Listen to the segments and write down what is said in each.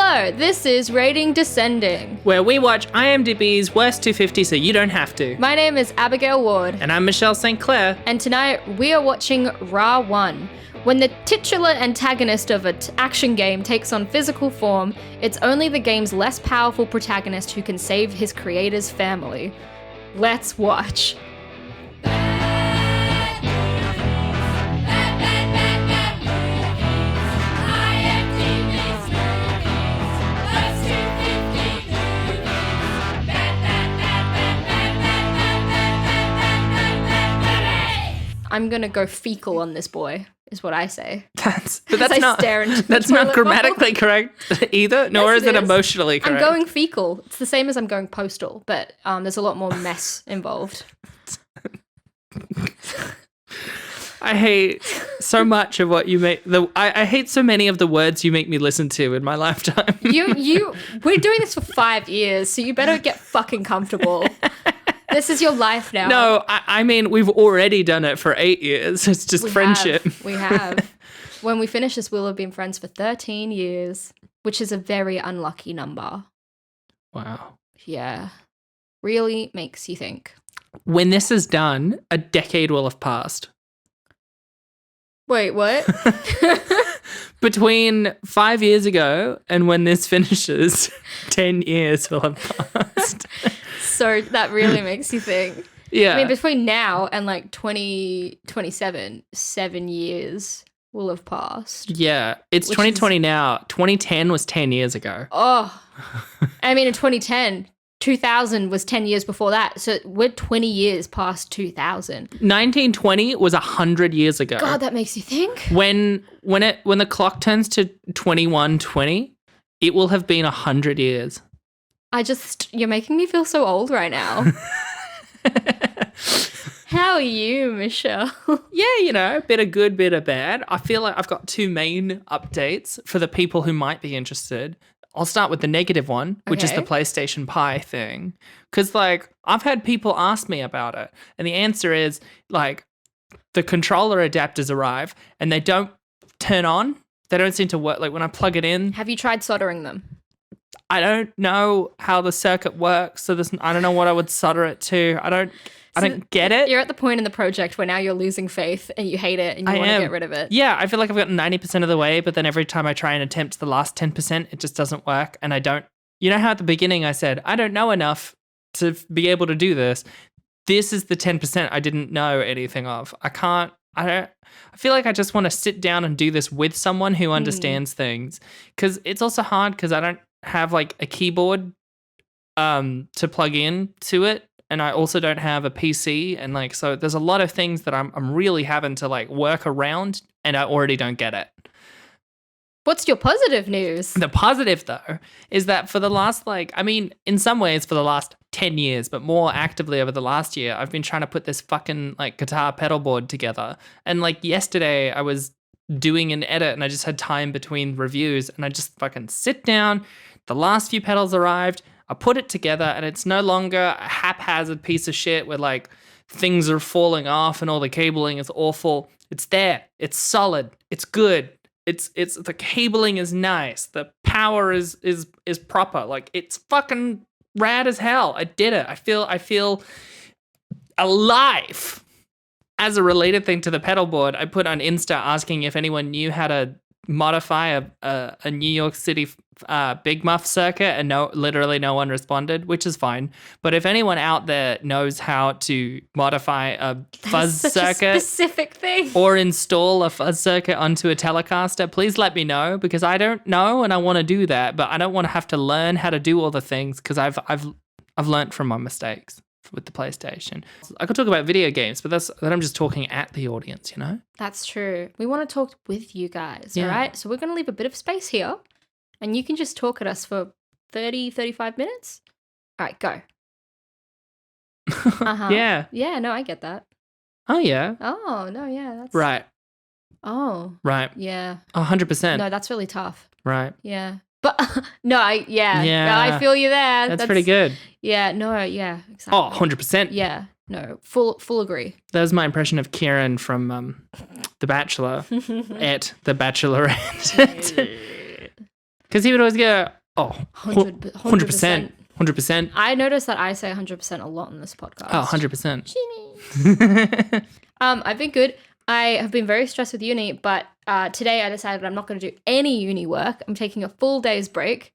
Hello, this is Rating Descending, where we watch IMDb's Worst 250 so you don't have to. My name is Abigail Ward. And I'm Michelle St. Clair. And tonight we are watching Ra 1. When the titular antagonist of an action game takes on physical form, it's only the game's less powerful protagonist who can save his creator's family. Let's watch. I'm gonna go fecal on this boy, is what I say. That's I not stare into the that's not toilet grammatically correct either, nor Yes, is it emotionally correct. I'm going fecal. It's the same as I'm going postal, but there's a lot more mess involved. I hate so much of what you make. I hate so many of the words you make me listen to in my lifetime. We're doing this for 5 years, so you better get fucking comfortable. This is your life now. No, I mean, we've already done it for 8 years. It's just friendship. We have. When we finish this, we'll have been friends for 13 years, which is a very unlucky number. Wow. Yeah. Really makes you think. When this is done, a decade will have passed. Wait, what? Between 5 years ago and when this finishes, 10 years will have passed. So that really makes you think. Yeah. I mean, between now and like 2027, 7 years will have passed. Yeah. It's 2020 now. 2010 was 10 years ago. Oh. I mean, in 2010, 2000 was 10 years before that. So we're 20 years past 2000. 1920 was 100 years ago. God, that makes you think. When the clock turns to 2120, it will have been 100 years. You're making me feel so old right now. How are you, Michelle? Yeah, bit of good, bit of bad. I feel like I've got two main updates for the people who might be interested. I'll start with the negative one, which is the PlayStation Pi thing. Because, I've had people ask me about it. And the answer is, the controller adapters arrive and they don't turn on. They don't seem to work. Like, when I plug it in. Have you tried soldering them? I don't know how the circuit works, so I don't know what I would solder it to. I don't get it. You're at the point in the project where now you're losing faith and you hate it and you want to get rid of it. Yeah, I feel like I've gotten 90% of the way, but then every time I try and attempt the last 10%, it just doesn't work. And I don't, you know how at the beginning I said, I don't know enough to be able to do this. This is the 10% I didn't know anything of. I feel like I just want to sit down and do this with someone who understands things. Because it's also hard because I don't have a keyboard to plug in to it, and I also don't have a PC, and so there's a lot of things that I'm really having to work around, and I already don't get it. What's your positive news? The positive though is that for the last in some ways for the last 10 years, but more actively over the last year, I've been trying to put this fucking guitar pedal board together, and yesterday I was doing an edit and I just had time between reviews and I just fucking sit down. The last few pedals arrived, I put it together, and it's no longer a haphazard piece of shit where things are falling off and all the cabling is awful. It's there. It's solid. It's good. It's the cabling is nice. The power is proper. It's fucking rad as hell. I did it. I feel alive. As a related thing to the pedal board, I put on Insta asking if anyone knew how to modify a New York City Big Muff circuit, and literally no one responded, which is fine. But if anyone out there knows how to modify a fuzz circuit, a specific thing, or install a fuzz circuit onto a Telecaster, please let me know, because I don't know and I want to do that, but I don't want to have to learn how to do all the things because I've learned from my mistakes with the PlayStation. I could talk about video games, but that I'm just talking at the audience, That's true. We want to talk with you guys, all right? So we're going to leave a bit of space here, and you can just talk at us for 30, 35 minutes. All right, go. Uh-huh. Yeah. Yeah, no, I get that. Oh, yeah. Oh, no, yeah. That's Right. Oh. Right. Yeah. 100%. No, that's really tough. Right. Yeah. But no, I feel you there. That's pretty good. Yeah, no, yeah, exactly. Oh, 100%. Yeah, no, full agree. That was my impression of Kieran from The Bachelor at The Bachelorette. Because he would always go, 100%. 100%. I noticed that I say 100% a lot in this podcast. Oh, 100%. I've been good. I have been very stressed with uni, but today I decided I'm not going to do any uni work. I'm taking a full day's break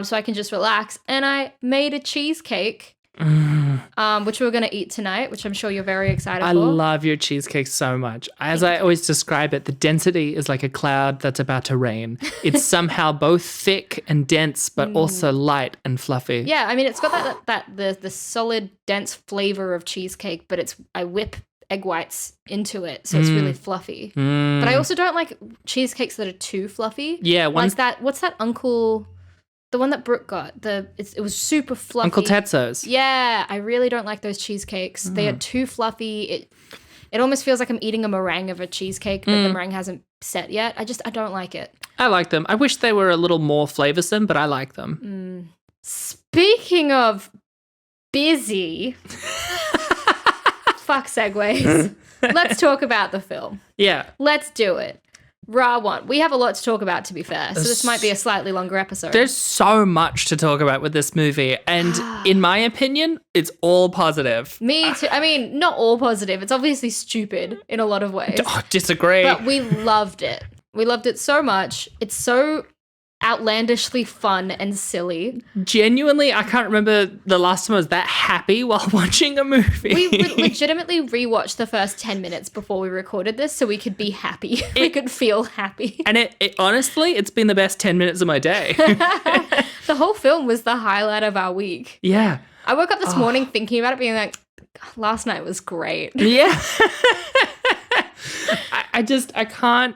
so I can just relax. And I made a cheesecake, which we're going to eat tonight, which I'm sure you're very excited for. I love your cheesecake so much. As I always describe it, the density is like a cloud that's about to rain. It's somehow both thick and dense, but also light and fluffy. Yeah, I mean, it's got the solid, dense flavor of cheesecake, but I whip egg whites into it, so it's really fluffy. But I also don't like cheesecakes that are too fluffy. Yeah, like that. What's that Uncle? The one that Brooke got. It was super fluffy. Uncle Tetsuo's. Yeah, I really don't like those cheesecakes. They are too fluffy. It almost feels like I'm eating a meringue of a cheesecake, but the meringue hasn't set yet. I don't like it. I like them. I wish they were a little more flavoursome, but I like them. Speaking of busy. Fuck segues. Let's talk about the film. Yeah. Let's do it. Ra 1. We have a lot to talk about, to be fair, so this might be a slightly longer episode. There's so much to talk about with this movie, and in my opinion, it's all positive. Me too. I mean, not all positive. It's obviously stupid in a lot of ways. Disagree. But we loved it. We loved it so much. It's so outlandishly fun and silly. Genuinely, I can't remember the last time I was that happy while watching a movie. We legitimately rewatched the first 10 minutes before we recorded this so we could be happy. We could feel happy. And it honestly, it's been the best 10 minutes of my day. The whole film was the highlight of our week. Yeah. I woke up this morning thinking about it, being like, last night was great. Yeah. I can't,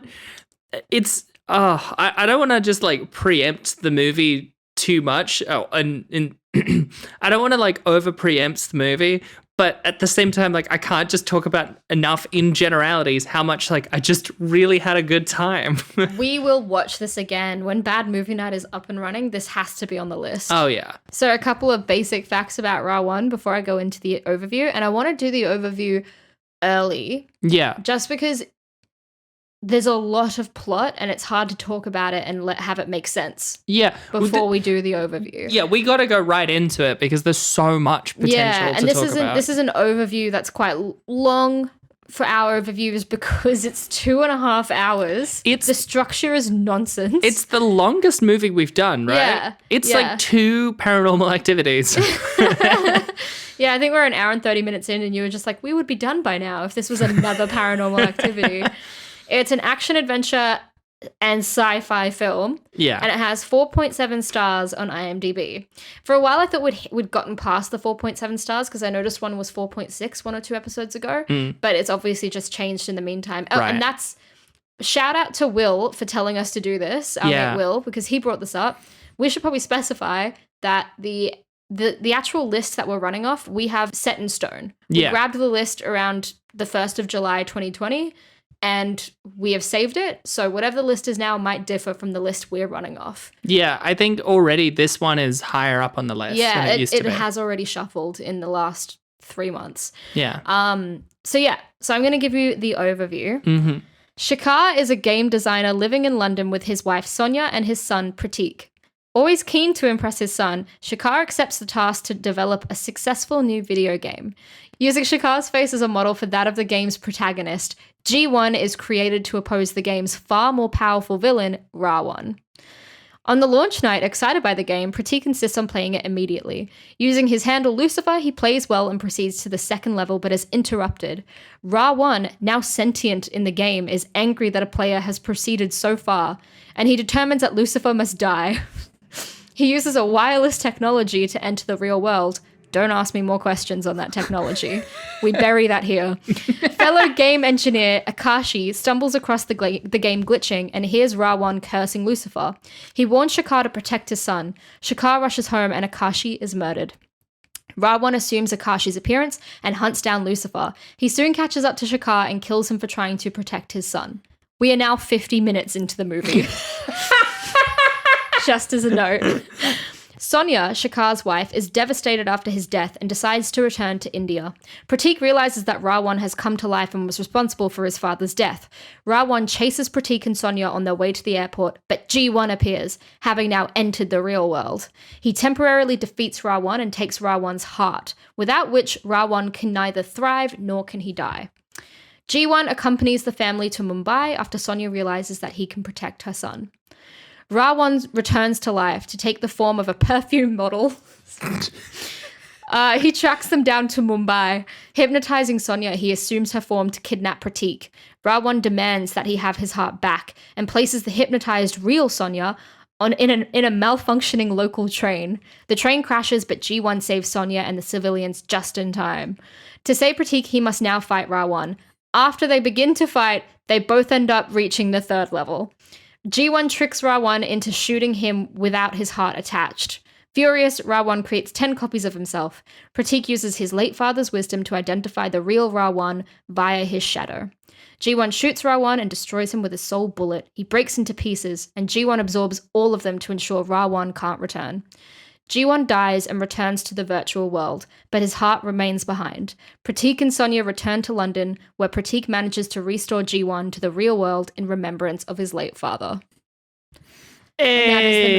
it's, I don't want to just like preempt the movie too much. And I don't want to like over preempt the movie, but at the same time, like I can't just talk about enough in generalities how much like I just really had a good time. We will watch this again when Bad Movie Night is up and running. This has to be on the list. Oh yeah. So a couple of basic facts about Ra 1 before I go into the overview, and I want to do the overview early. Yeah. Just because there's a lot of plot and it's hard to talk about it and have it make sense. Yeah. Before we do the overview. Yeah, we got to go right into it because there's so much potential to talk about. This is an overview that's quite long for our overviews because it's 2.5 hours. The structure is nonsense. It's the longest movie we've done, right? Yeah. It's like 2 Paranormal Activities. Yeah, I think we're an hour and 30 minutes in and you were just like, we would be done by now if this was another Paranormal Activity. It's an action-adventure and sci-fi film. Yeah. And it has 4.7 stars on IMDb. For a while, I thought we'd gotten past the 4.7 stars because I noticed one was 4.6 1 or 2 episodes ago. But it's obviously just changed in the meantime. Oh, and that's... Shout out to Will for telling us to do this. Our mate Will, because he brought this up. We should probably specify that the actual list that we're running off, we have set in stone. We grabbed the list around the 1st of July 2020. And we have saved it. So whatever the list is now might differ from the list we're running off. Yeah, I think already this one is higher up on the list than it used to be. It has already shuffled in the last 3 months. Yeah. So I'm going to give you the overview. Mm-hmm. Shahrukh is a game designer living in London with his wife Sonia and his son Pratik. Always keen to impress his son, Shahrukh accepts the task to develop a successful new video game. Using Shakhar's face as a model for that of the game's protagonist, G1 is created to oppose the game's far more powerful villain, Ra 1. On the launch night, excited by the game, Pratik insists on playing it immediately. Using his handle Lucifer, he plays well and proceeds to the second level but is interrupted. Ra 1, now sentient in the game, is angry that a player has proceeded so far, and he determines that Lucifer must die. He uses a wireless technology to enter the real world. Don't ask me more questions on that technology. We bury that here. Fellow game engineer Akashi stumbles across the game glitching and hears Ra 1 cursing Lucifer. He warns Shahrukh to protect his son. Shahrukh rushes home and Akashi is murdered. Ra 1 assumes Akashi's appearance and hunts down Lucifer. He soon catches up to Shahrukh and kills him for trying to protect his son. We are now 50 minutes into the movie. Just as a note. Sonia, Shakhar's wife, is devastated after his death and decides to return to India. Pratik realizes that Rawan has come to life and was responsible for his father's death. Rawan chases Pratik and Sonia on their way to the airport, but G1 appears, having now entered the real world. He temporarily defeats Rawan and takes Rawan's heart, without which Rawan can neither thrive nor can he die. G1 accompanies the family to Mumbai after Sonia realizes that he can protect her son. Rawan returns to life to take the form of a perfume model. He tracks them down to Mumbai. Hypnotizing Sonia, he assumes her form to kidnap Pratik. Rawan demands that he have his heart back and places the hypnotized real Sonia in a malfunctioning local train. The train crashes, but G1 saves Sonia and the civilians just in time. To save Pratik, he must now fight Rawan. After they begin to fight, they both end up reaching the 3rd level. G1 tricks Rawan into shooting him without his heart attached. Furious, Rawan creates 10 copies of himself. Pratik uses his late father's wisdom to identify the real Rawan via his shadow. G1 shoots Rawan and destroys him with a soul bullet. He breaks into pieces, and G1 absorbs all of them to ensure Rawan can't return. G1 dies and returns to the virtual world, but his heart remains behind. Pratik and Sonia return to London, where Pratik manages to restore G1 to the real world in remembrance of his late father. Hey. And that is the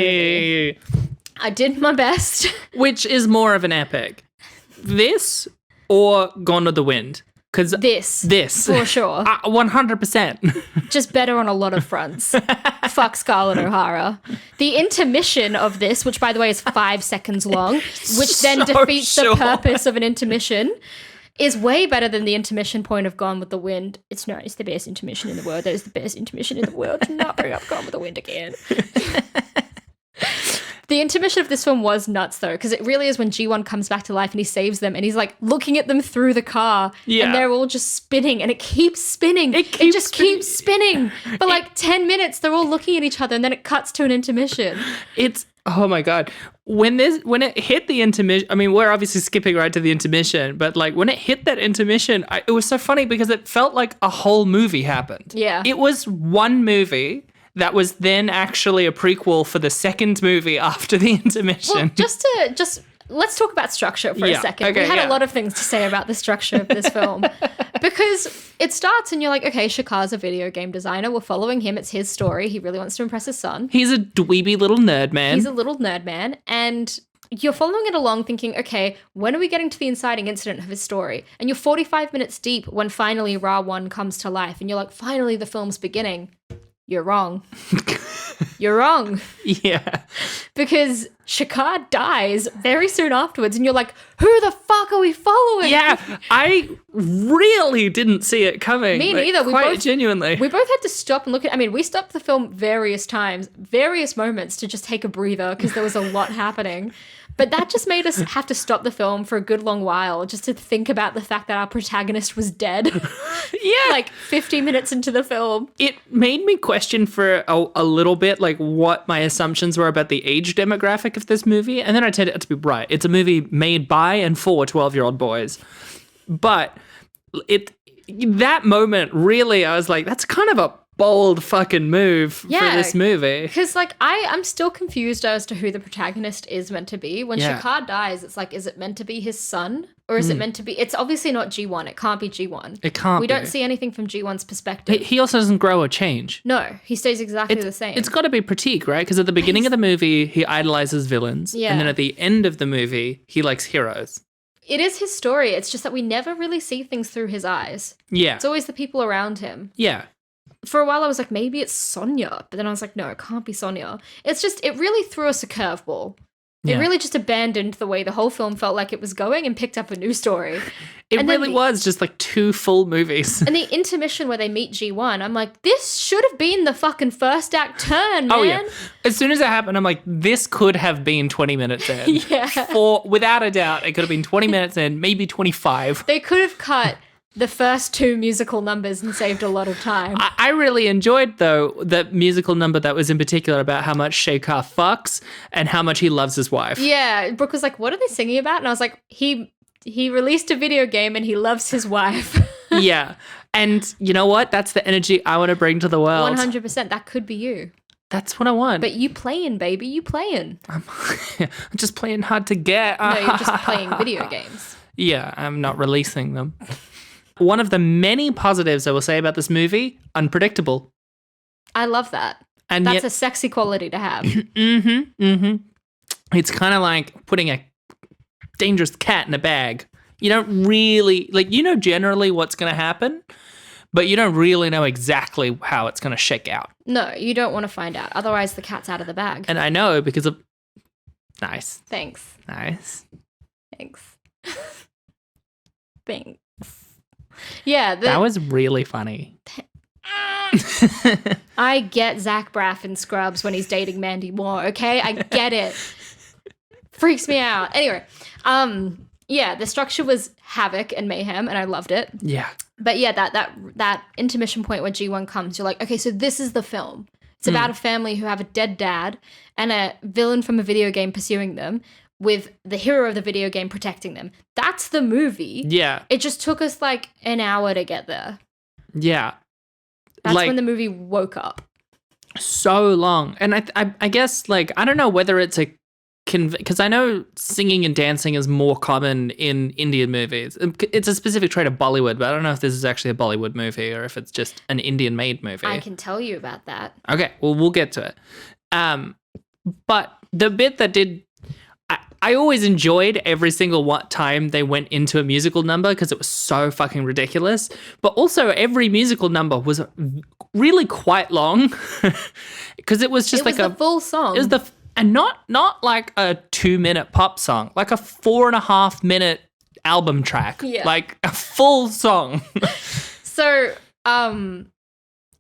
movie. I did my best. Which is more of an epic? This or Gone with the Wind? Because this. For sure. 100%. Just better on a lot of fronts. Fuck Scarlett O'Hara. The intermission of this, which by the way is 5 seconds long, which then defeats the purpose of an intermission, is way better than the intermission point of Gone with the Wind. It's the best intermission in the world. That is the best intermission in the world. Do not bring up Gone with the Wind again. The intermission of this film was nuts, though, because it really is when G1 comes back to life and he saves them and he's like looking at them through the car and they're all just spinning and it keeps spinning. It just keeps spinning. For like 10 minutes, they're all looking at each other and then it cuts to an intermission. Oh my God. When it hit the intermission, I mean, we're obviously skipping right to the intermission, but like when it hit that intermission, it was so funny because it felt like a whole movie happened. Yeah. It was one movie that was then actually a prequel for the second movie after the intermission. Well, let's talk about structure for a second. Okay, we had a lot of things to say about the structure of this film because it starts and you're like, okay, Shakhar's a video game designer. We're following him. It's his story. He really wants to impress his son. He's a dweeby little nerd man. And you're following it along thinking, okay, when are we getting to the inciting incident of his story? And you're 45 minutes deep when finally Rawan comes to life and you're like, finally the film's beginning. You're wrong. You're wrong. Yeah. Because Shakhar dies very soon afterwards and you're like, who the fuck are we following? Yeah, I really didn't see it coming. Me neither. Genuinely. We both had to stop and look at, we stopped the film various times, various moments to just take a breather because there was a lot happening. But that just made us have to stop the film for a good long while just to think about the fact that our protagonist was dead. Yeah. Like 50 minutes into the film. It made me question for a little bit like what my assumptions were about the age demographic of this movie. And then I turned out to be right. It's a movie made by and for 12-year-old boys. But that moment really, I was like, that's kind of a bold fucking move for this movie. Because like I'm still confused as to who the protagonist is meant to be. When Shakhar dies, it's like, is it meant to be his son? Or is it meant to be, it's obviously not G1. It can't be G1. It can't We don't see anything from G1's perspective. He also doesn't grow or change. No, he stays exactly the same. It's got to be Pratik, right? Because at the beginning of the movie, he idolizes villains. Yeah. And then at the end of the movie, he likes heroes. It is his story. It's just that we never really see things through his eyes. Yeah. It's always the people around him. Yeah. For a while I was like, maybe it's Sonia. But then I was like, no, it can't be Sonia. It's just, it really threw us a curveball. It really just abandoned the way the whole film felt like it was going and picked up a new story. It really was just like 2 full movies. And the intermission where they meet G1, I'm like, this should have been the fucking first act turn, man. Oh, yeah. As soon as it happened, I'm like, this could have been 20 minutes in. Yeah. Without a doubt, it could have been 20 minutes in, maybe 25. They could have cut the first 2 musical numbers and saved a lot of time. I really enjoyed, though, the musical number that was in particular about how much Shakhar fucks and how much he loves his wife. Yeah, Brooke was like, what are they singing about? And I was like, he released a video game and he loves his wife. Yeah. And you know what? That's the energy I want to bring to the world. 100%. That could be you. That's what I want. But you playing, baby, you playing. I'm just playing hard to get. No, you're just playing video games. Yeah, I'm not releasing them. One of the many positives I will say about this movie, unpredictable. I love that. And That's yet, a sexy quality to have. It's kind of like putting a dangerous cat in a bag. You don't really, generally what's going to happen, but you don't really know exactly how it's going to shake out. No, you don't want to find out. Otherwise, the cat's out of the bag. And I know because of... Nice. Thanks. Nice. Thanks. Thanks. Yeah. That was really funny. I get Zach Braff in Scrubs when he's dating Mandy Moore, okay? I get it. Freaks me out. Anyway, yeah, the structure was havoc and mayhem, and I loved it. Yeah. But yeah, that intermission point where G1 comes, you're like, okay, so this is the film. It's about a family who have a dead dad and a villain from a video game pursuing them with the hero of the video game protecting them. That's the movie. Yeah. It just took us like an hour to get there. Yeah. That's when the movie woke up. So long. And I guess, I don't know whether it's a... Because I know singing and dancing is more common in Indian movies. It's a specific trait of Bollywood, but I don't know if this is actually a Bollywood movie or if it's just an Indian-made movie. I can tell you about that. Okay, well, we'll get to it. But the bit that did... I always enjoyed every single time they went into a musical number because it was so fucking ridiculous. But also every musical number was really quite long because it was just the full song. It was and not like a 2-minute pop song, like a 4.5-minute album track, like a full song. So,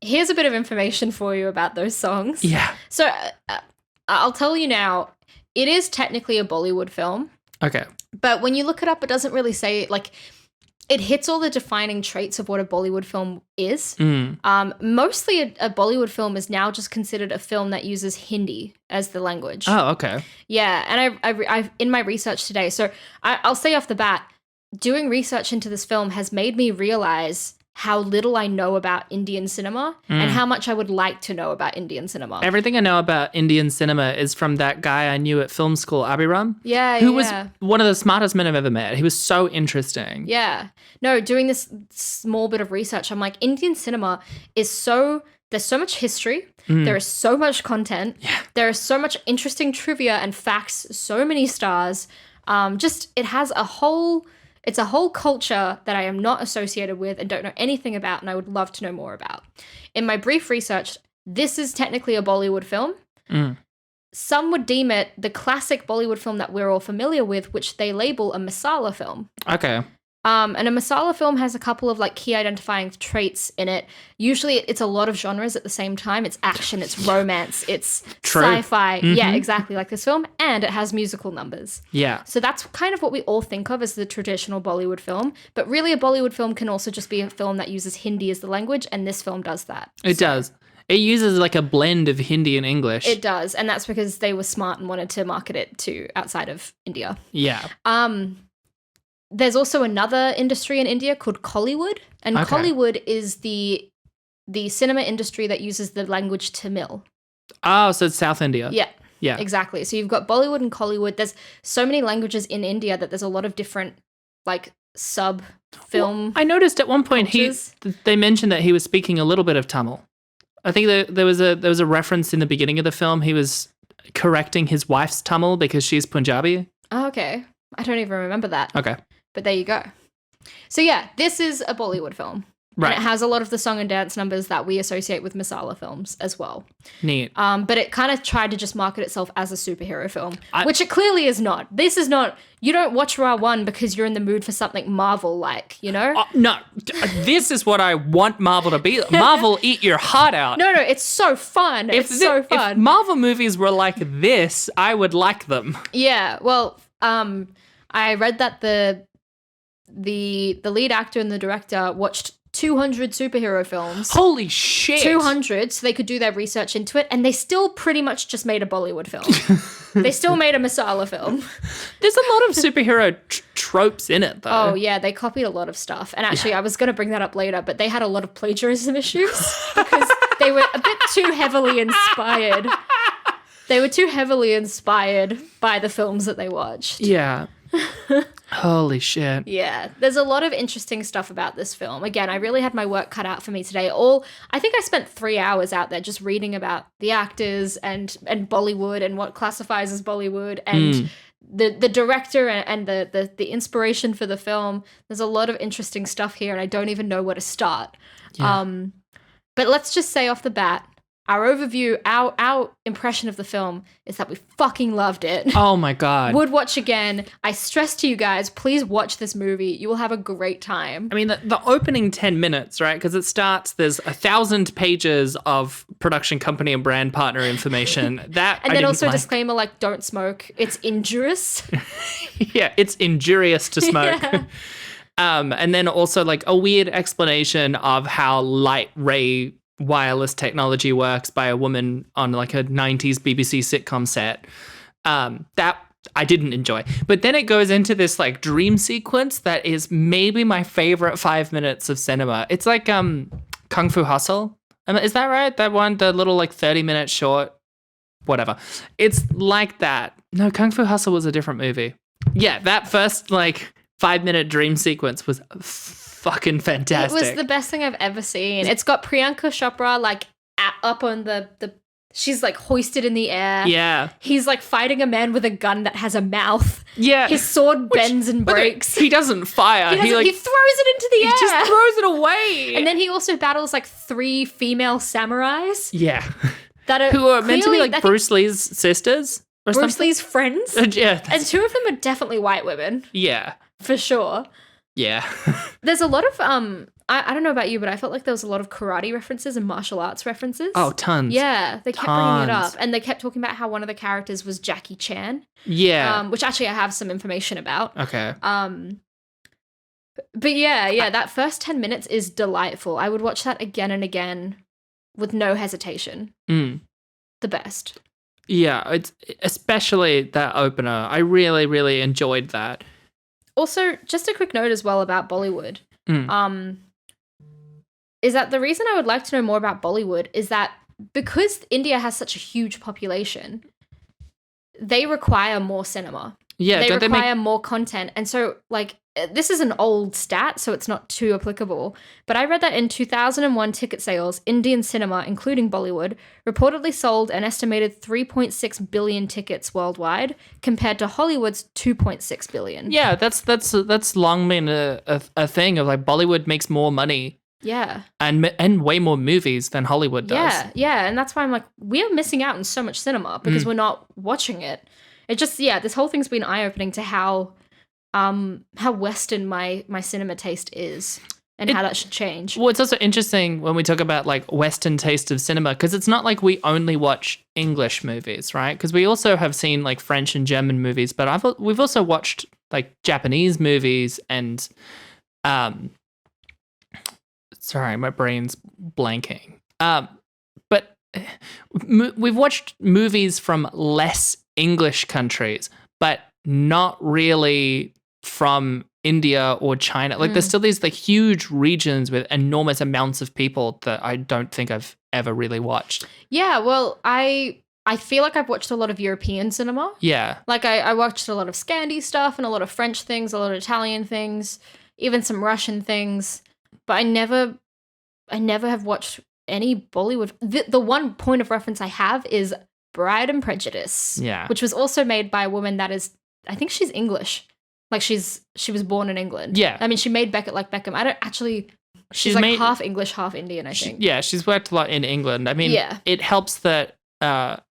here's a bit of information for you about those songs. Yeah. So, I'll tell you now. It is technically a Bollywood film. Okay. But when you look it up, it doesn't really say, it hits all the defining traits of what a Bollywood film is. Mostly a Bollywood film is now just considered a film that uses Hindi as the language. Oh, okay. Yeah, and I've in my research today, so I'll say off the bat, doing research into this film has made me realize how little I know about Indian cinema and how much I would like to know about Indian cinema. Everything I know about Indian cinema is from that guy I knew at film school, Abigail. Yeah, who was one of the smartest men I've ever met. He was so interesting. Yeah. No, doing this small bit of research, I'm like, Indian cinema is there's so much history. There is so much content. Yeah. There is so much interesting trivia and facts, so many stars. It has it's a whole culture that I am not associated with and don't know anything about, and I would love to know more about. In my brief research, this is technically a Bollywood film. Some would deem it the classic Bollywood film that we're all familiar with, which they label a masala film. Okay. And a masala film has a couple of key identifying traits in it. Usually it's a lot of genres at the same time. It's action, it's romance, it's sci-fi. Yeah, exactly like this film. And it has musical numbers. Yeah. So that's kind of what we all think of as the traditional Bollywood film. But really a Bollywood film can also just be a film that uses Hindi as the language. And this film does that. It does. It uses a blend of Hindi and English. It does. And that's because they were smart and wanted to market it to outside of India. Yeah. There's also another industry in India called Kollywood, and Kollywood is the cinema industry that uses the language Tamil. Oh, so it's South India. Yeah. Yeah. Exactly. So you've got Bollywood and Kollywood. There's so many languages in India that there's a lot of different sub-film. Well, I noticed at one point they mentioned that he was speaking a little bit of Tamil. I think there was a reference in the beginning of the film. He was correcting his wife's Tamil because she's Punjabi. Oh, okay. I don't even remember that. Okay. But there you go. So yeah, this is a Bollywood film. Right. And it has a lot of the song and dance numbers that we associate with masala films as well. Neat. But it kind of tried to just market itself as a superhero film, which it clearly is not. This is not, you don't watch Ra 1 because you're in the mood for something Marvel-like, you know? No, this is what I want Marvel to be. Marvel, eat your heart out. No, it's so fun. It's so fun. If Marvel movies were like this, I would like them. Yeah, well, I read that the lead actor and the director watched 200 superhero films. Holy shit. 200, so they could do their research into it, and they still pretty much just made a Bollywood film. They still made a masala film. There's a lot of superhero tropes in it, though. Oh, yeah, they copied a lot of stuff. And actually, I was going to bring that up later, but they had a lot of plagiarism issues because they were a bit too heavily inspired. They were too heavily inspired by the films that they watched. Yeah. Holy shit. Yeah, there's a lot of interesting stuff about this film. Again, I really had my work cut out for me today. I think I spent 3 hours out there just reading about the actors and Bollywood and what classifies as Bollywood and the director and the inspiration for the film. There's a lot of interesting stuff here, and I don't even know where to start. Yeah. But let's just say off the bat, our overview, our impression of the film is that we fucking loved it. Oh my God. Would watch again. I stress to you guys, please watch this movie. You will have a great time. I mean, the opening 10 minutes, right? Because it starts, there's 1,000 pages of production company and brand partner information. And then also a disclaimer, like, don't smoke. It's injurious. Yeah, it's injurious to smoke. Yeah. And then also like a weird explanation of how light ray wireless technology works by a woman on like a 90s BBC sitcom set. That I didn't enjoy. But then it goes into this like dream sequence that is maybe my favorite 5 minutes of cinema. It's like Kung Fu Hustle. Is that right? That one, the little like 30-minute short, whatever. It's like that. No, Kung Fu Hustle was a different movie. Yeah, that first like 5-minute dream sequence was fucking fantastic. It was the best thing I've ever seen. It's got Priyanka Chopra like up on the she's like hoisted in the air. Yeah. He's like fighting a man with a gun that has a mouth. Yeah. His sword bends and breaks. He doesn't fire. He throws it into the air. He just throws it away. And then he also battles like 3 female samurais. Yeah. That are who are meant to be clearly, like Bruce Lee's sisters or Bruce something? Lee's friends. Yeah. And 2 of them are definitely white women. Yeah. For sure. Yeah. There's a lot of I don't know about you, but I felt like there was a lot of karate references and martial arts references. Oh, tons. Yeah, they kept bringing it up, and they kept talking about how one of the characters was Jackie Chan. Yeah. Which actually I have some information about. Okay. But yeah, that first 10 minutes is delightful. I would watch that again and again with no hesitation. The best. Yeah, it's especially that opener. I really, really enjoyed that. Also, just a quick note as well about Bollywood. Is that the reason I would like to know more about Bollywood is that because India has such a huge population, they require more cinema. Yeah, they require more content. And so, like, this is an old stat, so it's not too applicable. But I read that in 2001 ticket sales, Indian cinema, including Bollywood, reportedly sold an estimated 3.6 billion tickets worldwide, compared to Hollywood's 2.6 billion. Yeah, that's long been a thing of like Bollywood makes more money. Yeah. And way more movies than Hollywood does. Yeah. And that's why I'm like, we are missing out on so much cinema because we're not watching it. It just, this whole thing's been eye-opening to how Western my cinema taste is and how that should change. Well, it's also interesting when we talk about like Western taste of cinema because it's not like we only watch English movies, right? Because we also have seen like French and German movies, but we've also watched like Japanese movies and sorry, my brain's blanking. But we've watched movies from less English countries, but not really from India or China. Like there's still these like huge regions with enormous amounts of people that I don't think I've ever really watched. Yeah, well, I feel like I've watched a lot of European cinema. Yeah. Like I watched a lot of Scandi stuff and a lot of French things, a lot of Italian things, even some Russian things. But I never have watched any Bollywood. The one point of reference I have is Pride and Prejudice. Yeah. Which was also made by a woman that is, I think she's English. Like she was born in England. Yeah. I mean, she made Beckett Like Beckham. I don't actually, she's like half English, half Indian, I think. She's worked a lot in England. I mean, it helps that, but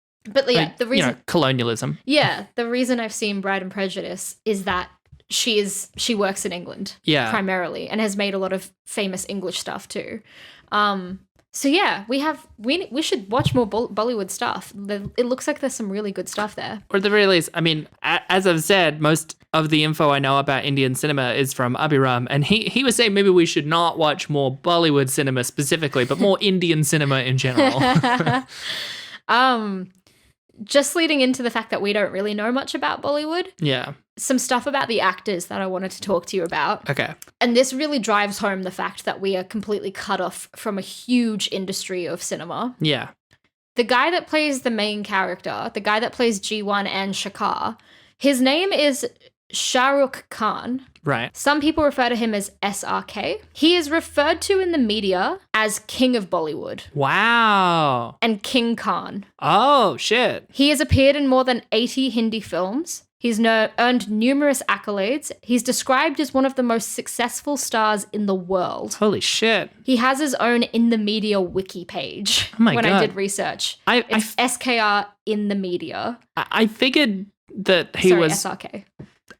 yeah, the reason, colonialism. Yeah. The reason I've seen Bride and Prejudice is that she works in England primarily and has made a lot of famous English stuff too. So yeah, we should watch more Bollywood stuff. It looks like there's some really good stuff there. Or the really is, I mean, as I've said, most of the info I know about Indian cinema is from Abhiram, and he was saying maybe we should not watch more Bollywood cinema specifically, but more Indian cinema in general. just leading into the fact that we don't really know much about Bollywood, Yeah. some stuff about the actors that I wanted to talk to you about. Okay. And this really drives home the fact that we are completely cut off from a huge industry of cinema. Yeah. The guy that plays the main character, the guy that plays G1 and Shakar, his name is Shahrukh Khan. Right. Some people refer to him as SRK. He is referred to in the media as King of Bollywood Wow. and King Khan. Oh, shit. He has appeared in more than 80 Hindi films. He's earned numerous accolades. He's described as one of the most successful stars in the world. Holy shit. He has his own In the Media wiki page Oh my when God. I did research. It's SKR In the Media. I figured that he was... SRK.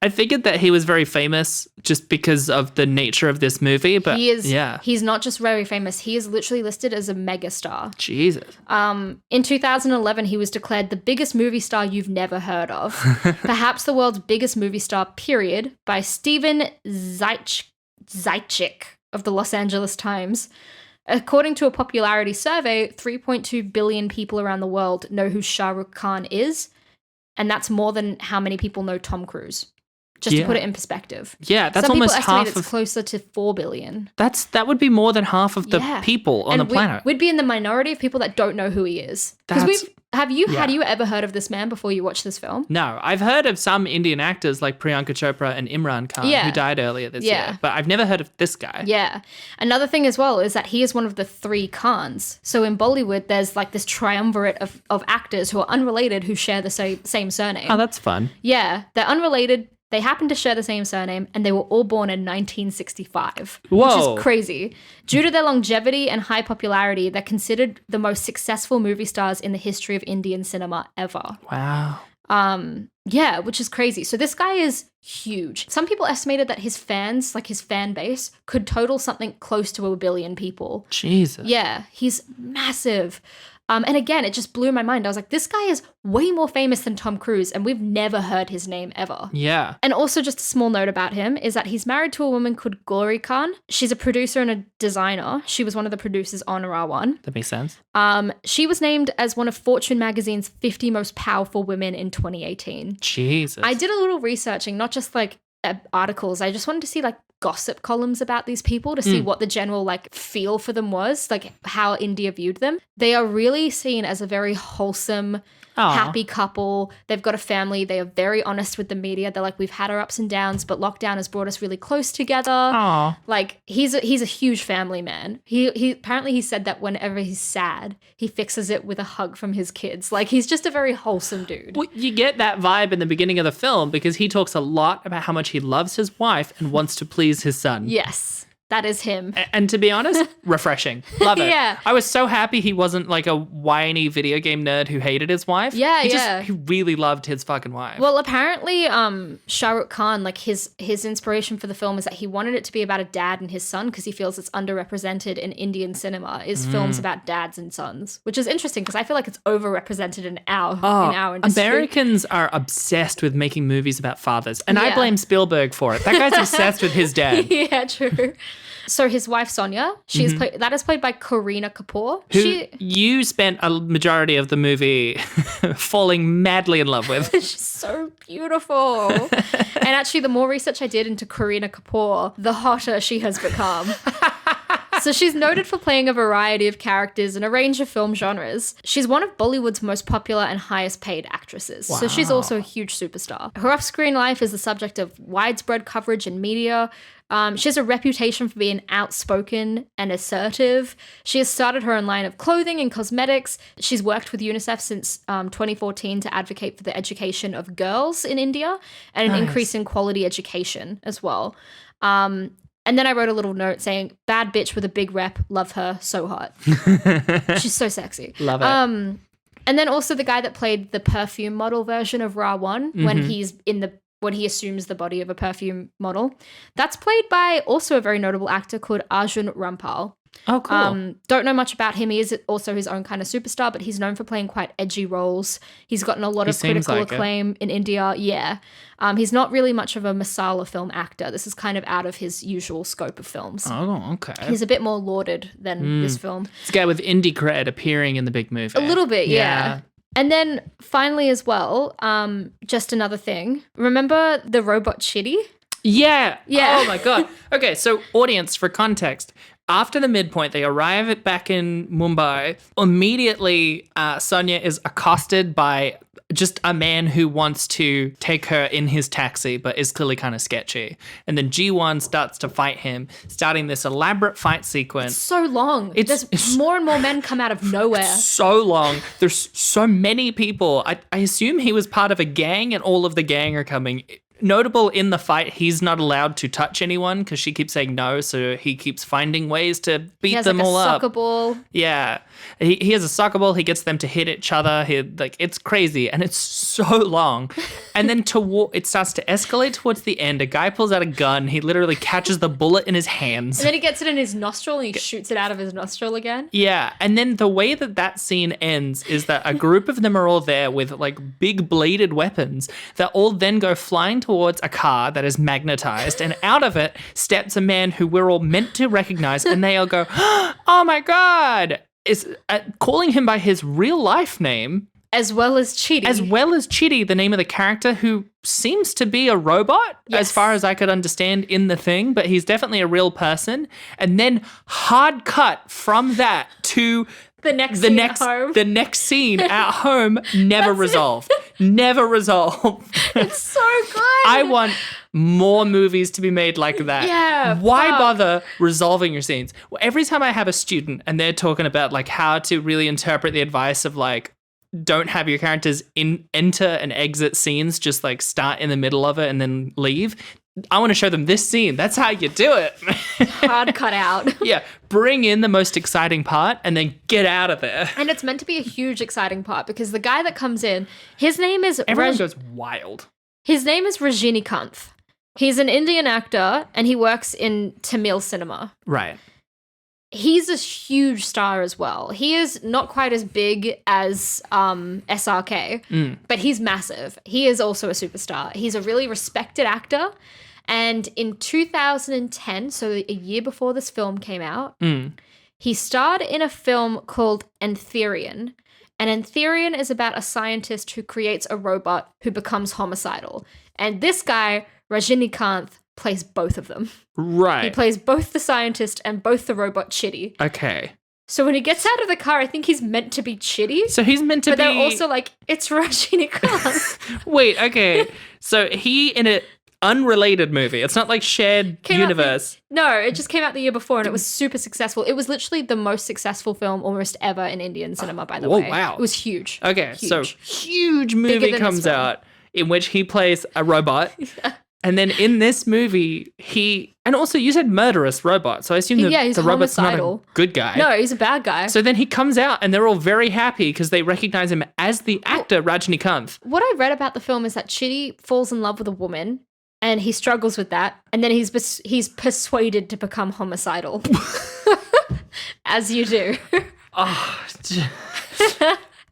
I figured that he was very famous just because of the nature of this movie, but He is. yeah. He's not just very famous. He is literally listed as a megastar. Jesus. In 2011, he was declared the biggest movie star you've never heard of. Perhaps the world's biggest movie star, period, by Steven Zaitchik of the Los Angeles Times. According to a popularity survey, 3.2 billion people around the world know who Shah Rukh Khan is, and that's more than how many people know Tom Cruise. Just to put it in perspective. Yeah, that's Some almost people estimate half it's closer to 4 billion. That would be more than half of the people on the planet. We'd be in the minority of people that don't know who he is. Because had you ever heard of this man before you watched this film? No, I've heard of some Indian actors like Priyanka Chopra and Imran Khan who died earlier this year, but I've never heard of this guy. Yeah. Another thing as well is that he is one of the 3 Khans. So in Bollywood, there's like this triumvirate of actors who are unrelated who share the same surname. Oh, that's fun. Yeah, they're unrelated. They happen to share the same surname, and they were all born in 1965, Whoa. which is crazy. Due to their longevity and high popularity, they're considered the most successful movie stars in the history of Indian cinema ever. Wow. Yeah, which is crazy. So this guy is huge. Some people estimated that his fans, like his fan base, could total something close to 1 billion people. Jesus. Yeah, he's massive. And again, it just blew my mind. I was like, this guy is way more famous than Tom Cruise, and we've never heard his name ever. Yeah. And also just a small note about him is that he's married to a woman called Gauri Khan. She's a producer and a designer. She was one of the producers on Ra1. That makes sense. She was named as one of Fortune magazine's 50 most powerful women in 2018. Jesus. I did a little researching, not just like articles. I just wanted to see like gossip columns about these people to see what the general like feel for them was, like how India viewed them. They are really seen as a very wholesome, happy couple. They've got a family. They are very honest with the media. They're like, we've had our ups and downs, but lockdown has brought us really close together. Aww. Like he's a huge family man. He apparently he said that whenever he's sad, he fixes it with a hug from his kids. Like he's just a very wholesome dude. Well, you get that vibe in the beginning of the film because he talks a lot about how much he loves his wife and wants to please his son. Yes, that is him. And to be honest, refreshing. Love it. Yeah. I was so happy he wasn't like a whiny video game nerd who hated his wife. He really loved his fucking wife. Well, apparently, Shah Rukh Khan, like his inspiration for the film is that he wanted it to be about a dad and his son because he feels it's underrepresented in Indian cinema is films about dads and sons, which is interesting because I feel like it's overrepresented in our industry. Americans are obsessed with making movies about fathers, and I blame Spielberg for it. That guy's obsessed with his dad. Yeah, true. So his wife Sonia, that is played by Kareena Kapoor. Who you spent a majority of the movie falling madly in love with. She's so beautiful. And actually, the more research I did into Kareena Kapoor, the hotter she has become. So she's noted for playing a variety of characters in a range of film genres. She's one of Bollywood's most popular and highest paid actresses. Wow. So she's also a huge superstar. Her off-screen life is the subject of widespread coverage in media. She has a reputation for being outspoken and assertive. She has started her own line of clothing and cosmetics. She's worked with UNICEF since 2014 to advocate for the education of girls in India and an increase in quality education as well. And then I wrote a little note saying, bad bitch with a big rep, love her, so hot. She's so sexy. Love it. And then also the guy that played the perfume model version of Ra1 when he assumes the body of a perfume model. That's played by also a very notable actor called Arjun Rampal. Oh, cool. Don't know much about him. He is also his own kind of superstar, but he's known for playing quite edgy roles. He's gotten a lot of critical acclaim in India. Yeah. He's not really much of a masala film actor. This is kind of out of his usual scope of films. Oh, okay. He's a bit more lauded than this film. This guy with indie cred appearing in the big movie. A little bit, yeah. And then finally as well, just another thing. Remember the robot Chitty? Yeah. Yeah. Oh my God. Okay, so audience, for context, after the midpoint, they arrive back in Mumbai. Immediately, Sonia is accosted by just a man who wants to take her in his taxi, but is clearly kind of sketchy. And then G1 starts to fight him, starting this elaborate fight sequence. So long. There's more and more men come out of nowhere. So long. There's so many people. I assume he was part of a gang and all of the gang are coming. Notable in the fight, he's not allowed to touch anyone because she keeps saying no, so he keeps finding ways to beat them all up. He has a soccer ball. Yeah. He has a soccer ball. He gets them to hit each other. It's crazy, and it's so long. And then it starts to escalate towards the end. A guy pulls out a gun. He literally catches the bullet in his hands. And then he gets it in his nostril and he shoots it out of his nostril again. Yeah. And then the way that scene ends is that a group of them are all there with like big bladed weapons that all then go flying towards a car that is magnetized, and out of it steps a man who we're all meant to recognize, and they all go, "Oh my God!" Is calling him by his real life name, as well as Chitty. The name of the character, who seems to be a robot, as far as I could understand in the thing, but he's definitely a real person. And then hard cut from that to the next scene at home. The next scene at home, never resolved. Never resolved. It's so good. I want more movies to be made like that. Yeah. Why bother resolving your scenes? Well, every time I have a student and they're talking about like how to really interpret the advice of like, don't have your characters enter and exit scenes, just like start in the middle of it and then leave. I want to show them this scene. That's how you do it. Hard cut out. Yeah. Bring in the most exciting part and then get out of there. And it's meant to be a huge exciting part because the guy that comes in, his name is... Everyone goes wild. His name is Rajinikanth. He's an Indian actor and he works in Tamil cinema. Right. He's a huge star as well. He is not quite as big as SRK, but he's massive. He is also a superstar. He's a really respected actor. And in 2010, so a year before this film came out, he starred in a film called Antherian. And Antherian is about a scientist who creates a robot who becomes homicidal. And this guy, Rajinikanth, plays both of them. Right. He plays both the scientist and both the robot Chitty. Okay. So when he gets out of the car, I think he's meant to be Chitty. So he's meant to be... But they're also like, it's Rajinikanth. Wait, okay. So he in an unrelated movie. It's not like shared universe. No, it just came out the year before and it was super successful. It was literally the most successful film almost ever in Indian cinema, by the way. Oh, wow. It was huge. Okay, huge. So huge movie comes out in which he plays a robot. Yeah. And then in this movie, and also you said murderous robot, so I assume the robot's not a good guy. No, he's a bad guy. So then he comes out and they're all very happy because they recognize him as the actor Rajinikanth. What I read about the film is that Chitty falls in love with a woman and he struggles with that, and then he's persuaded to become homicidal. As you do. Oh,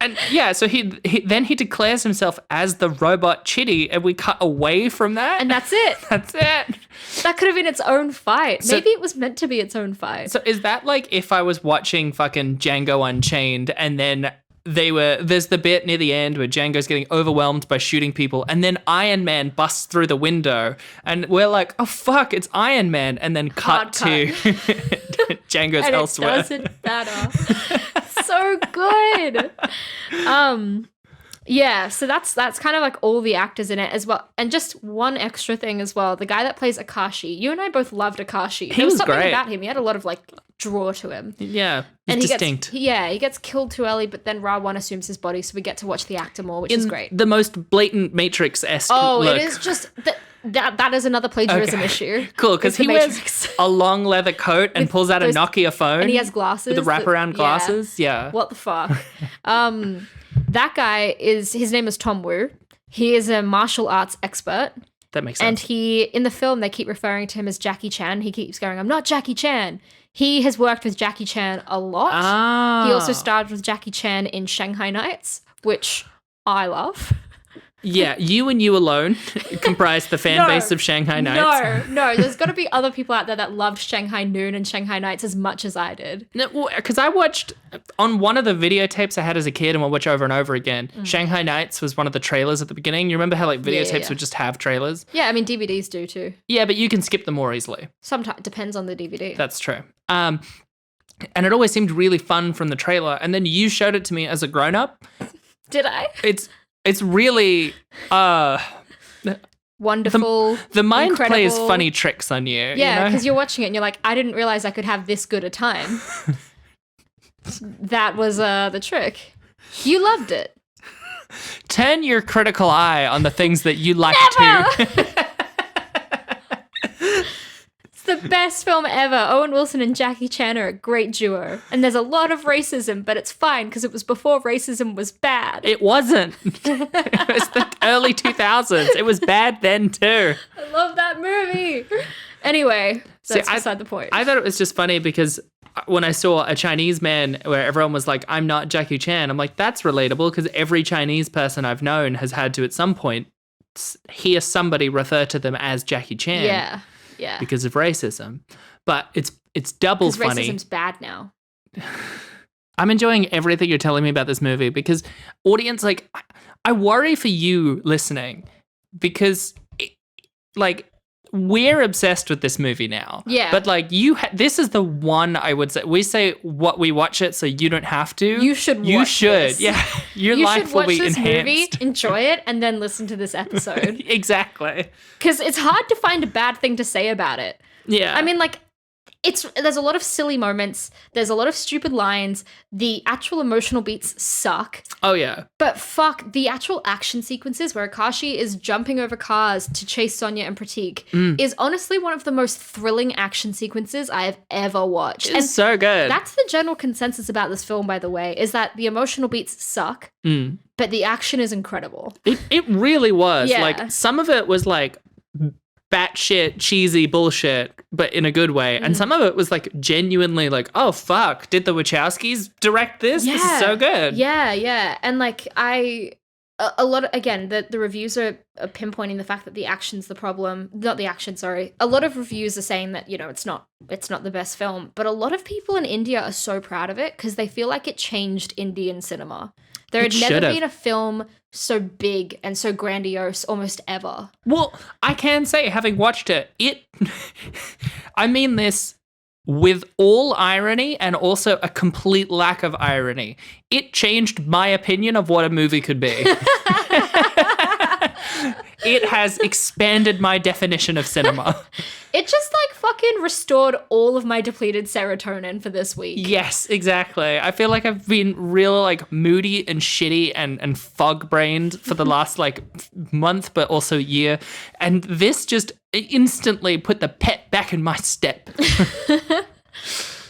and yeah, so he declares himself as the robot Chitty, and we cut away from that. And that's it. That's it. That could have been its own fight. So, maybe it was meant to be its own fight. So is that like if I was watching fucking Django Unchained and then there's the bit near the end where Django's getting overwhelmed by shooting people and then Iron Man busts through the window and we're like, oh fuck, it's Iron Man, and then cut to Django's and elsewhere. It doesn't matter. So good. Yeah, so that's kind of like all the actors in it as well. And just one extra thing as well, the guy that plays Akashi, you and I both loved Akashi. He was something great about him. He had a lot of like draw to him. Yeah, and distinct. He gets killed too early, but then Ra1 assumes his body, so we get to watch the actor more, which is great. The most blatant Matrix-esque look. It is just... That is another plagiarism issue. Cool, because he wears a long leather coat and pulls out a Nokia phone. And he has glasses. With the wraparound glasses, yeah. What the fuck? That guy his name is Tom Wu. He is a martial arts expert. That makes sense. And in the film, they keep referring to him as Jackie Chan. He keeps going, I'm not Jackie Chan. He has worked with Jackie Chan a lot. He also starred with Jackie Chan in Shanghai Nights, which I love. Yeah, you and you alone comprise the fan base of Shanghai Nights. No, there's got to be other people out there that loved Shanghai Noon and Shanghai Nights as much as I did. No, well, because I watched on one of the videotapes I had as a kid and we'll watch over and over again. Shanghai Nights was one of the trailers at the beginning. You remember how like videotapes would just have trailers? Yeah, I mean DVDs do too. Yeah, but you can skip them more easily. Sometimes depends on the DVD. That's true. And it always seemed really fun from the trailer. And then you showed it to me as a grown-up. Did I? It's really wonderful. The mind incredible. plays funny tricks on you. Yeah, because you're watching it and you're like, I didn't realize I could have this good a time. That was the trick. You loved it. Turn your critical eye on the things that you like too. The best film ever. Owen Wilson and Jackie Chan are a great duo. And there's a lot of racism, but it's fine because it was before racism was bad. It wasn't. It was the early 2000s. It was bad then too. I love that movie. Anyway, that's beside the point. I thought it was just funny because when I saw a Chinese man where everyone was like, I'm not Jackie Chan, I'm like, that's relatable because every Chinese person I've known has had to at some point hear somebody refer to them as Jackie Chan. Yeah. Because of racism. But it's double funny. Because racism's bad now. I'm enjoying everything you're telling me about this movie because audience, like, I worry for you listening because, we're obsessed with this movie now. Yeah. But, like, this is the one I would say. We say what we watch it so you don't have to. You should watch this. Yeah. Your life will be enhanced. You should watch this movie, enjoy it, and then listen to this episode. Exactly. Because it's hard to find a bad thing to say about it. Yeah. I mean, like, there's a lot of silly moments. There's a lot of stupid lines. The actual emotional beats suck. Oh, yeah. But fuck, the actual action sequences where Akashi is jumping over cars to chase Sonya and Pratik is honestly one of the most thrilling action sequences I have ever watched. It's so good. That's the general consensus about this film, by the way, is that the emotional beats suck, but the action is incredible. It really was. Yeah. Like, some of it was like batshit cheesy bullshit, but in a good way. And some of it was like genuinely like, oh fuck, did the Wachowskis direct this? Yeah. This is so good. Yeah. And like a lot of, again, the reviews are pinpointing the fact that the action's the problem. Not the action, sorry. A lot of reviews are saying that, it's not the best film, but a lot of people in India are so proud of it because they feel like it changed Indian cinema. There had never been a film so big and so grandiose almost ever. Well, I can say, having watched it, I mean this with all irony and also a complete lack of irony. It changed my opinion of what a movie could be. It has expanded my definition of cinema. It just like fucking restored all of my depleted serotonin for this week. Yes, exactly. I feel like I've been real like moody and shitty and fog-brained for the last like month, but also year. And this just instantly put the pep back in my step.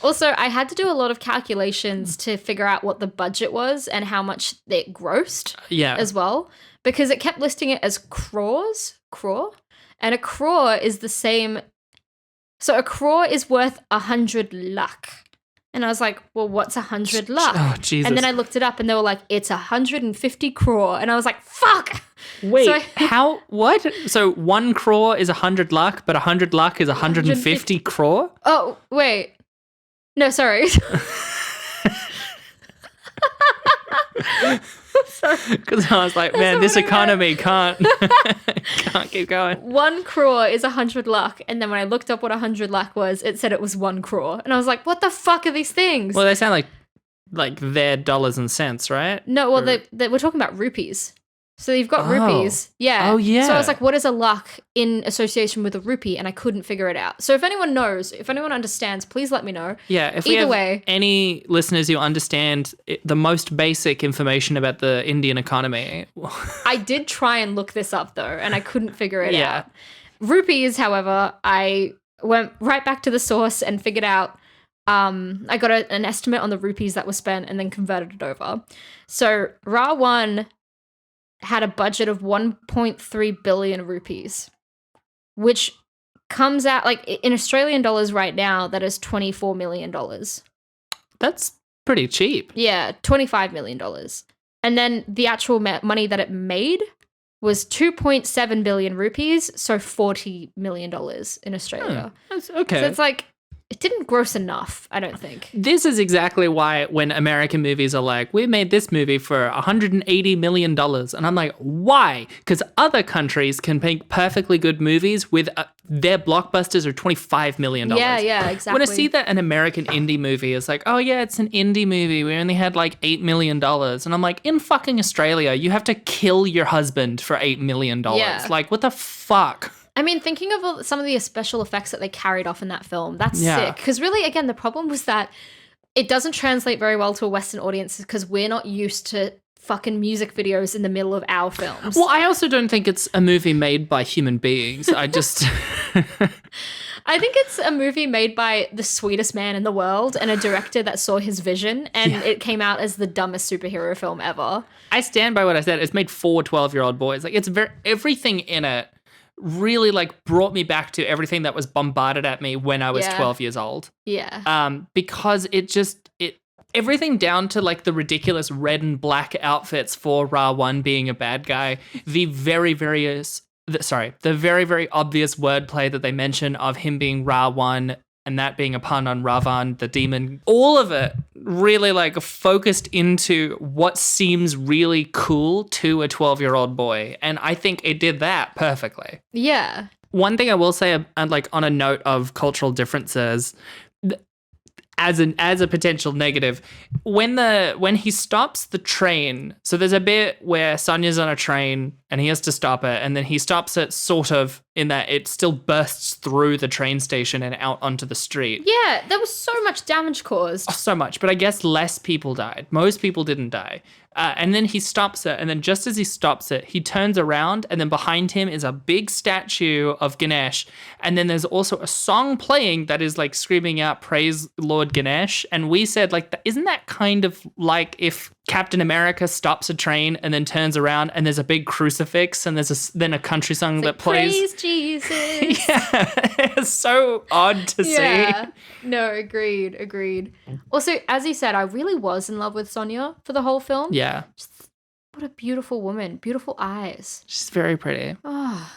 Also, I had to do a lot of calculations to figure out what the budget was and how much it grossed as well. Because it kept listing it as crore, and a crore is the same. So a crore is worth 100 lakh. And I was like, well, what's 100 lakh? Oh, Jesus. And then I looked it up and they were like, it's 150 crore. And I was like, fuck. Wait, what? So 1 crore is 100 lakh, but 100 lakh is 150 crore? Oh, wait. No, sorry. Because I was like, man, this economy can't keep going. 1 crore is 100 lakh. And then when I looked up what 100 lakh was, it said it was 1 crore. And I was like, what the fuck are these things? Well, they sound like their dollars and cents, right? No, well, we're talking about rupees. So you've got rupees. Yeah. Oh, yeah. So I was like, what is a lakh in association with a rupee? And I couldn't figure it out. So if anyone knows, if anyone understands, please let me know. Yeah. If Either we have way, any listeners who understand the most basic information about the Indian economy. I did try and look this up though, and I couldn't figure it out. Rupees, however, I went right back to the source and figured out I got an estimate on the rupees that were spent and then converted it over. So Ra 1 had a budget of 1.3 billion rupees, which comes out like in Australian dollars right now, that is $24 million. That's pretty cheap. Yeah, $25 million. And then the actual money that it made was 2.7 billion rupees, so $40 million in Australia. That's okay. So it's like, it didn't gross enough, I don't think. This is exactly why when American movies are like, we made this movie for $180 million. And I'm like, why? Because other countries can make perfectly good movies with their blockbusters are $25 million. Yeah, exactly. When I see that an American indie movie is like, oh yeah, it's an indie movie. We only had like $8 million. And I'm like, in fucking Australia, you have to kill your husband for $8 million. Yeah. Like, what the fuck? I mean, thinking of some of the special effects that they carried off in that film, that's sick. Because really, again, the problem was that it doesn't translate very well to a Western audience because we're not used to fucking music videos in the middle of our films. Well, I also don't think it's a movie made by human beings. I just... I think it's a movie made by the sweetest man in the world and a director that saw his vision, and it came out as the dumbest superhero film ever. I stand by what I said. It's made for 12-year-old boys. Like, it's everything in it really like brought me back to everything that was bombarded at me when I was 12 years old. Yeah. Because it everything down to like the ridiculous red and black outfits for Ra1 being a bad guy, the very, very obvious wordplay that they mention of him being Ra1 and that being a pun on Ravan, the demon, all of it really like focused into what seems really cool to a 12-year-old boy. And I think it did that perfectly. Yeah. One thing I will say, like on a note of cultural differences, as a potential negative, when he stops the train, so there's a bit where Sonya's on a train and he has to stop it, and then he stops it sort of in that it still bursts through the train station and out onto the street. Yeah, there was so much damage caused. Oh, so much, but I guess less people died. Most people didn't die. And then he stops it, and then just as he stops it, he turns around, and then behind him is a big statue of Ganesh, and then there's also a song playing that is like screaming out, "Praise Lord Ganesh," and we said, like, isn't that kind of like if Captain America stops a train and then turns around and there's a big crucifix and there's then a country song that plays. Praise Jesus. Yeah, it's so odd to see. No, agreed. Also, as you said, I really was in love with Sonya for the whole film. Yeah. Just, what a beautiful woman. Beautiful eyes. She's very pretty. Oh.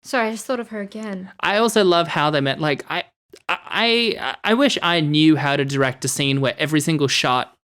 Sorry, I just thought of her again. I also love how they met. Like, I wish I knew how to direct a scene where every single shot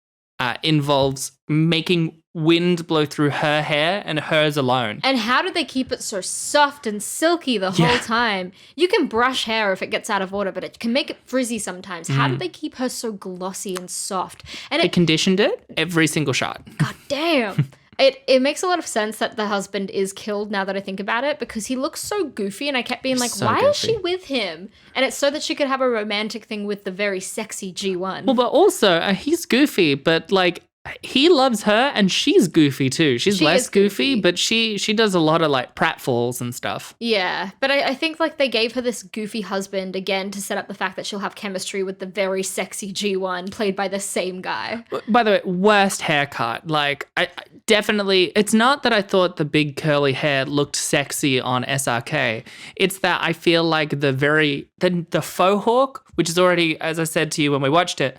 involves making wind blow through her hair and hers alone. And how did they keep it so soft and silky the whole time? You can brush hair if it gets out of order, but it can make it frizzy sometimes. How did they keep her so glossy and soft? And they conditioned it every single shot. God damn. It makes a lot of sense that the husband is killed now that I think about it, because he looks so goofy, and I kept being like, why is she with him? And it's so that she could have a romantic thing with the very sexy G1. Well, but also, he's goofy, but like, he loves her and she's goofy too. She's less goofy, but she does a lot of like pratfalls and stuff. Yeah, but I think like they gave her this goofy husband again to set up the fact that she'll have chemistry with the very sexy G1 played by the same guy. By the way, worst haircut. Like, I definitely, it's not that I thought the big curly hair looked sexy on SRK. It's that I feel like the faux hawk, which is already, as I said to you when we watched it,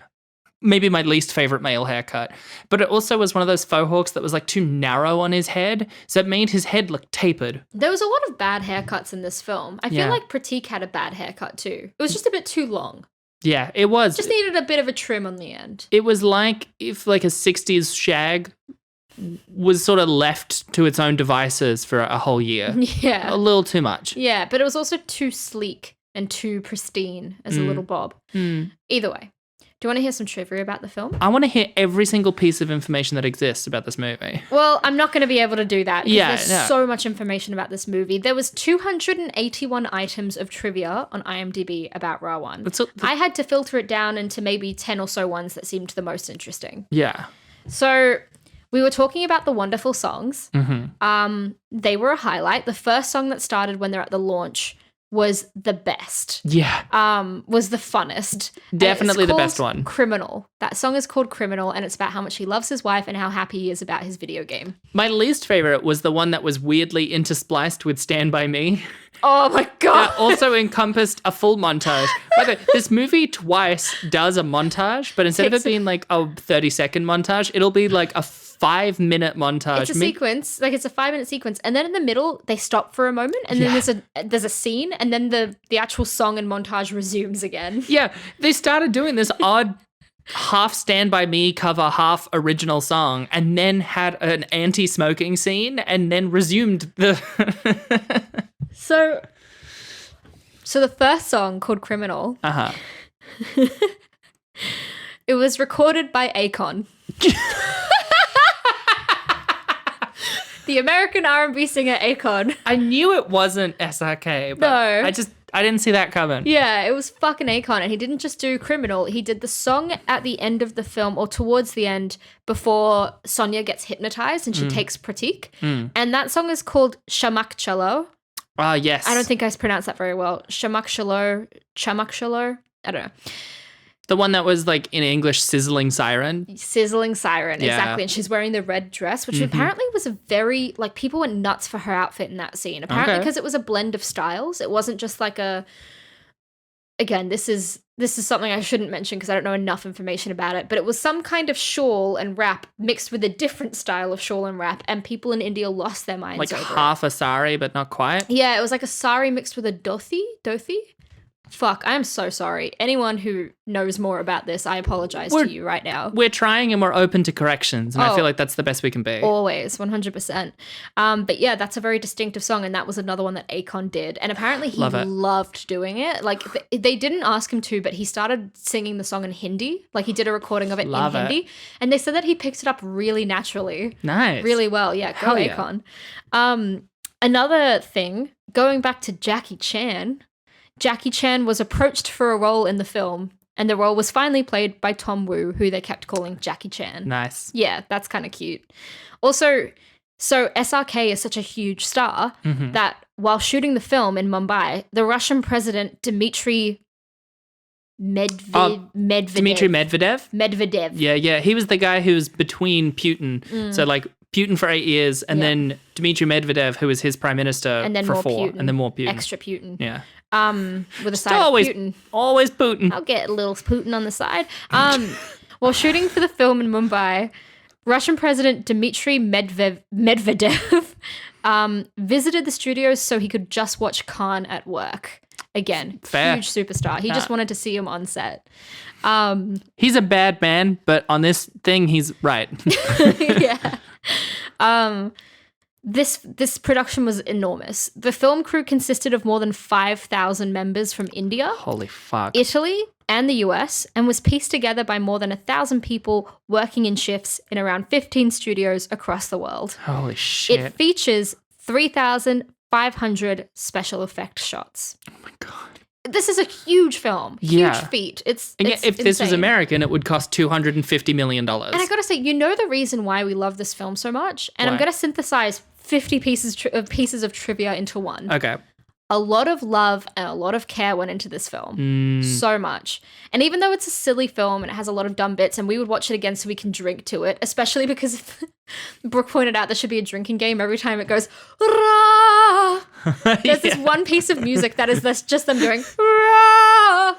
maybe my least favorite male haircut, but it also was one of those faux hawks that was like too narrow on his head, so it made his head look tapered. There was a lot of bad haircuts in this film. I feel like Pratik had a bad haircut too. It was just a bit too long. Yeah, it was. Just needed a bit of a trim on the end. It was like if like a 60s shag was sort of left to its own devices for a whole year. Yeah. A little too much. Yeah, but it was also too sleek and too pristine as a little bob. Either way. Do you want to hear some trivia about the film? I want to hear every single piece of information that exists about this movie. Well, I'm not going to be able to do that. Yeah, there's so much information about this movie. There was 281 items of trivia on IMDb about Ra1. I had to filter it down into maybe 10 or so ones that seemed the most interesting. Yeah. So we were talking about the wonderful songs. They were a highlight. The first song that started when they're at the launch was the best. Yeah. Was the funnest. Definitely the best one. Criminal. That song is called Criminal, and it's about how much he loves his wife and how happy he is about his video game. My least favorite was the one that was weirdly interspliced with Stand By Me. Oh my God. That also encompassed a full montage. By the way, this movie twice does a montage, but instead of it being like a 30-second montage, it'll be like a 5-minute montage. It's a sequence, like it's a 5-minute sequence, and then in the middle they stop for a moment, and then there's a scene, and then the actual song and montage resumes again. Yeah, they started doing this odd half Stand By Me cover, half original song, and then had an anti-smoking scene, and then resumed the. So the first song, called Criminal, it was recorded by Akon. The American R&B singer Akon. I knew it wasn't SRK, but No. I didn't see that coming. Yeah, it was fucking Akon, and he didn't just do Criminal. He did the song at the end of the film, or towards the end, before Sonia gets hypnotized and she takes Pratik. And that song is called Shamak Chalo. Ah, yes. I don't think I pronounced that very well. Shamak Chalo. I don't know. The one that was like in English, Sizzling Siren. Sizzling Siren, exactly. And she's wearing the red dress, which apparently was a very, like, people went nuts for her outfit in that scene. Apparently because it was a blend of styles. It wasn't just like again, this is something I shouldn't mention because I don't know enough information about it, but it was some kind of shawl and wrap mixed with a different style of shawl and wrap, and people in India lost their minds like over half a sari, but not quite. Yeah, it was like a sari mixed with a dhothi. Fuck, I am so sorry. Anyone who knows more about this, I apologize to you right now. We're trying and we're open to corrections, and I feel like that's the best we can be. Always, 100%. But yeah, that's a very distinctive song, and that was another one that Akon did. And apparently he loved doing it. Like, they didn't ask him to, but he started singing the song in Hindi. Like, he did a recording of it in Hindi. And they said that he picked it up really naturally. Nice. Really well. Yeah, go Akon. Yeah. Another thing, going back to Jackie Chan was approached for a role in the film, and the role was finally played by Tom Wu, who they kept calling Jackie Chan. Nice. Yeah, that's kind of cute. Also, so SRK is such a huge star that while shooting the film in Mumbai, the Russian president Dmitry Medvedev. Yeah. He was the guy who was between Putin. So like Putin for 8 years, and then Dmitry Medvedev, who was his prime minister and then for 4, Putin, and then more Putin. Extra Putin. Yeah. With a side of Putin. Always Putin. I'll get a little Putin on the side. While shooting for the film in Mumbai, Russian President Dmitry Medvedev visited the studios so he could just watch Khan at work. Again, Fair. Huge superstar. He just wanted to see him on set. He's a bad man, but on this thing, he's right. Yeah. This production was enormous. The film crew consisted of more than 5,000 members from India, holy fuck, Italy, and the US, and was pieced together by more than 1,000 people working in shifts in around 15 studios across the world. Holy shit. It features 3,500 special effect shots. Oh my God. This is a huge film. Huge feat. It's if insane. This was American, it would cost $250 million. And I gotta say, you know the reason why we love this film so much? And Why? I'm gonna synthesize 50 pieces of trivia into one. Okay. A lot of love and a lot of care went into this film. So much. And even though it's a silly film and it has a lot of dumb bits, and we would watch it again so we can drink to it, especially because Brooke pointed out there should be a drinking game every time it goes, rah! There's this one piece of music that is just them going, rah!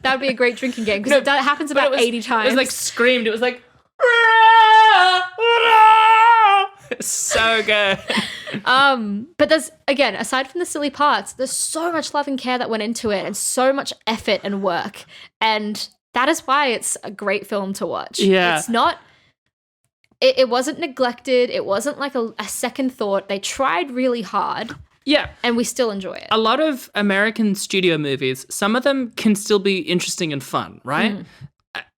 That would be a great drinking game because it happens about 80 times. It was like screamed. It was like, rah! Rah! So good. But there's, again, aside from the silly parts, there's so much love and care that went into it and so much effort and work. And that is why it's a great film to watch. Yeah. It's not, it wasn't neglected. It wasn't like a second thought. They tried really hard. Yeah. And we still enjoy it. A lot of American studio movies, some of them can still be interesting and fun, right?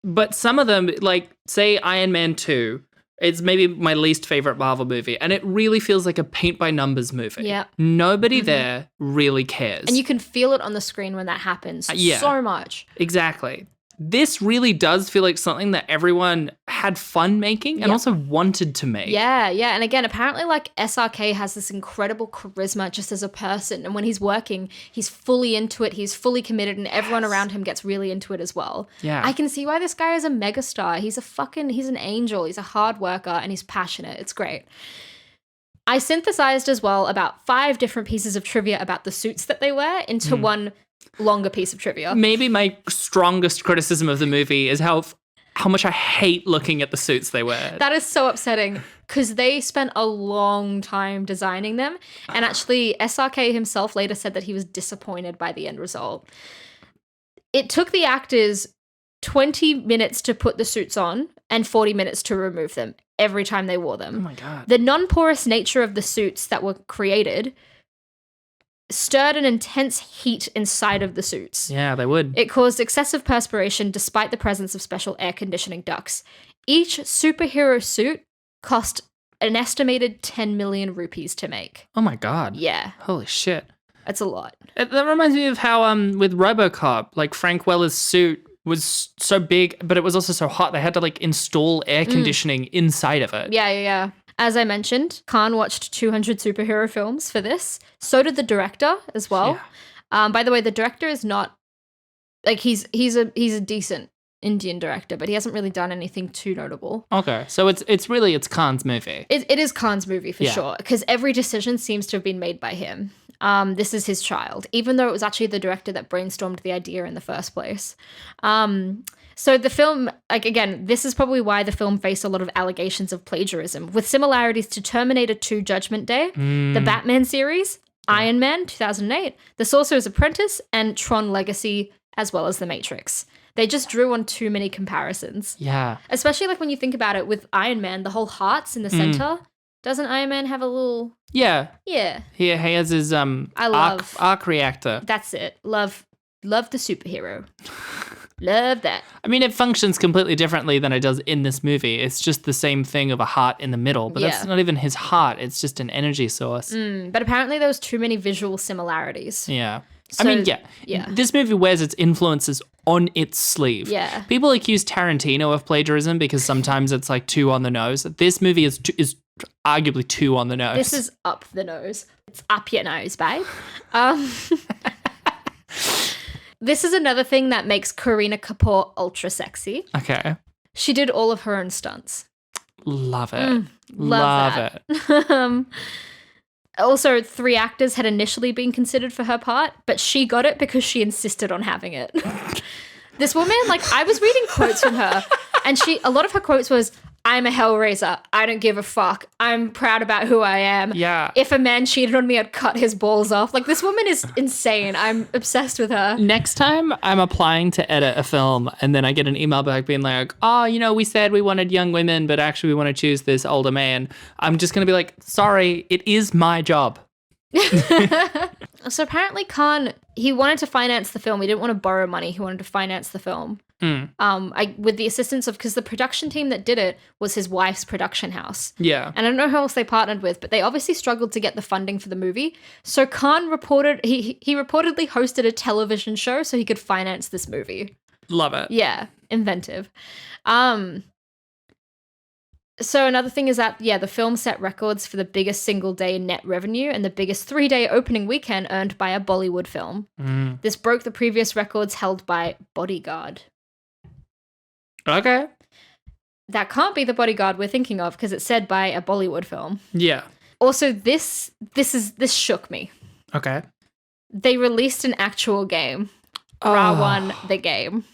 But some of them, like, say Iron Man 2, it's maybe my least favorite Marvel movie, and it really feels like a paint-by-numbers movie. Yeah. Nobody there really cares. And you can feel it on the screen when that happens so much. Exactly. This really does feel like something that everyone had fun making and also wanted to make. Yeah. And again, apparently, like, SRK has this incredible charisma just as a person. And when he's working, he's fully into it. He's fully committed, and everyone around him gets really into it as well. Yeah. I can see why this guy is a megastar. He's an angel. He's a hard worker, and he's passionate. It's great. I synthesized as well about 5 different pieces of trivia about the suits that they wear into one longer piece of trivia. Maybe my strongest criticism of the movie is how how much I hate looking at the suits they wear. That is so upsetting because they spent a long time designing them. And actually, SRK himself later said that he was disappointed by the end result. It took the actors 20 minutes to put the suits on and 40 minutes to remove them every time they wore them. Oh my God. The non-porous nature of the suits that were created stirred an intense heat inside of the suits. Yeah, they would. It caused excessive perspiration despite the presence of special air conditioning ducts. Each superhero suit cost an estimated 10 million rupees to make. Oh my God. Yeah. Holy shit. That's a lot. That reminds me of how with RoboCop, like Frank Weller's suit was so big, but it was also so hot. They had to like install air conditioning inside of it. Yeah. As I mentioned, Khan watched 200 superhero films for this. So did the director as well. Yeah. By the way, the director is not like he's a decent Indian director, but he hasn't really done anything too notable. Okay, so it's Khan's movie. It is Khan's movie for sure, because every decision seems to have been made by him. This is his child, even though it was actually the director that brainstormed the idea in the first place. So the film, like, again, this is probably why the film faced a lot of allegations of plagiarism, with similarities to Terminator 2 Judgment Day, the Batman series, Iron Man 2008, The Sorcerer's Apprentice, and Tron Legacy, as well as The Matrix. They just drew on too many comparisons. Yeah. Especially like when you think about it with Iron Man, the whole heart's in the center. Doesn't Iron Man have a little... Yeah. Yeah. He has his arc reactor. That's it. Love the superhero. Love that. I mean, it functions completely differently than it does in this movie. It's just the same thing of a heart in the middle, but that's not even his heart. It's just an energy source. But apparently there was too many visual similarities. Yeah. So, I mean, yeah. This movie wears its influences on its sleeve. Yeah. People accuse Tarantino of plagiarism because sometimes it's like too on the nose. This movie is arguably too on the nose. This is up the nose. It's up your nose, babe. This is another thing that makes Kareena Kapoor ultra sexy. Okay. She did all of her own stunts. Love it. Love it. Also, 3 actors had initially been considered for her part, but she got it because she insisted on having it. This woman, like, I was reading quotes from her, and a lot of her quotes was, I'm a hellraiser. I don't give a fuck. I'm proud about who I am. Yeah. If a man cheated on me, I'd cut his balls off. Like, this woman is insane. I'm obsessed with her. Next time I'm applying to edit a film and then I get an email back being like, oh, we said we wanted young women, but actually we want to choose this older man. I'm just going to be like, sorry, it is my job. So apparently Khan, he wanted to finance the film. He didn't want to borrow money. He wanted to finance the film. With the assistance of, because the production team that did it was his wife's production house. Yeah. And I don't know who else they partnered with, but they obviously struggled to get the funding for the movie. So Khan he reportedly hosted a television show so he could finance this movie. Love it. Yeah. Inventive. So another thing is that, the film set records for the biggest single day net revenue and the biggest 3-day opening weekend earned by a Bollywood film. This broke the previous records held by Bodyguard. Okay. That can't be the Bodyguard we're thinking of because it's said by a Bollywood film. Yeah. Also, this shook me. Okay. They released an actual game. Ra1, the game.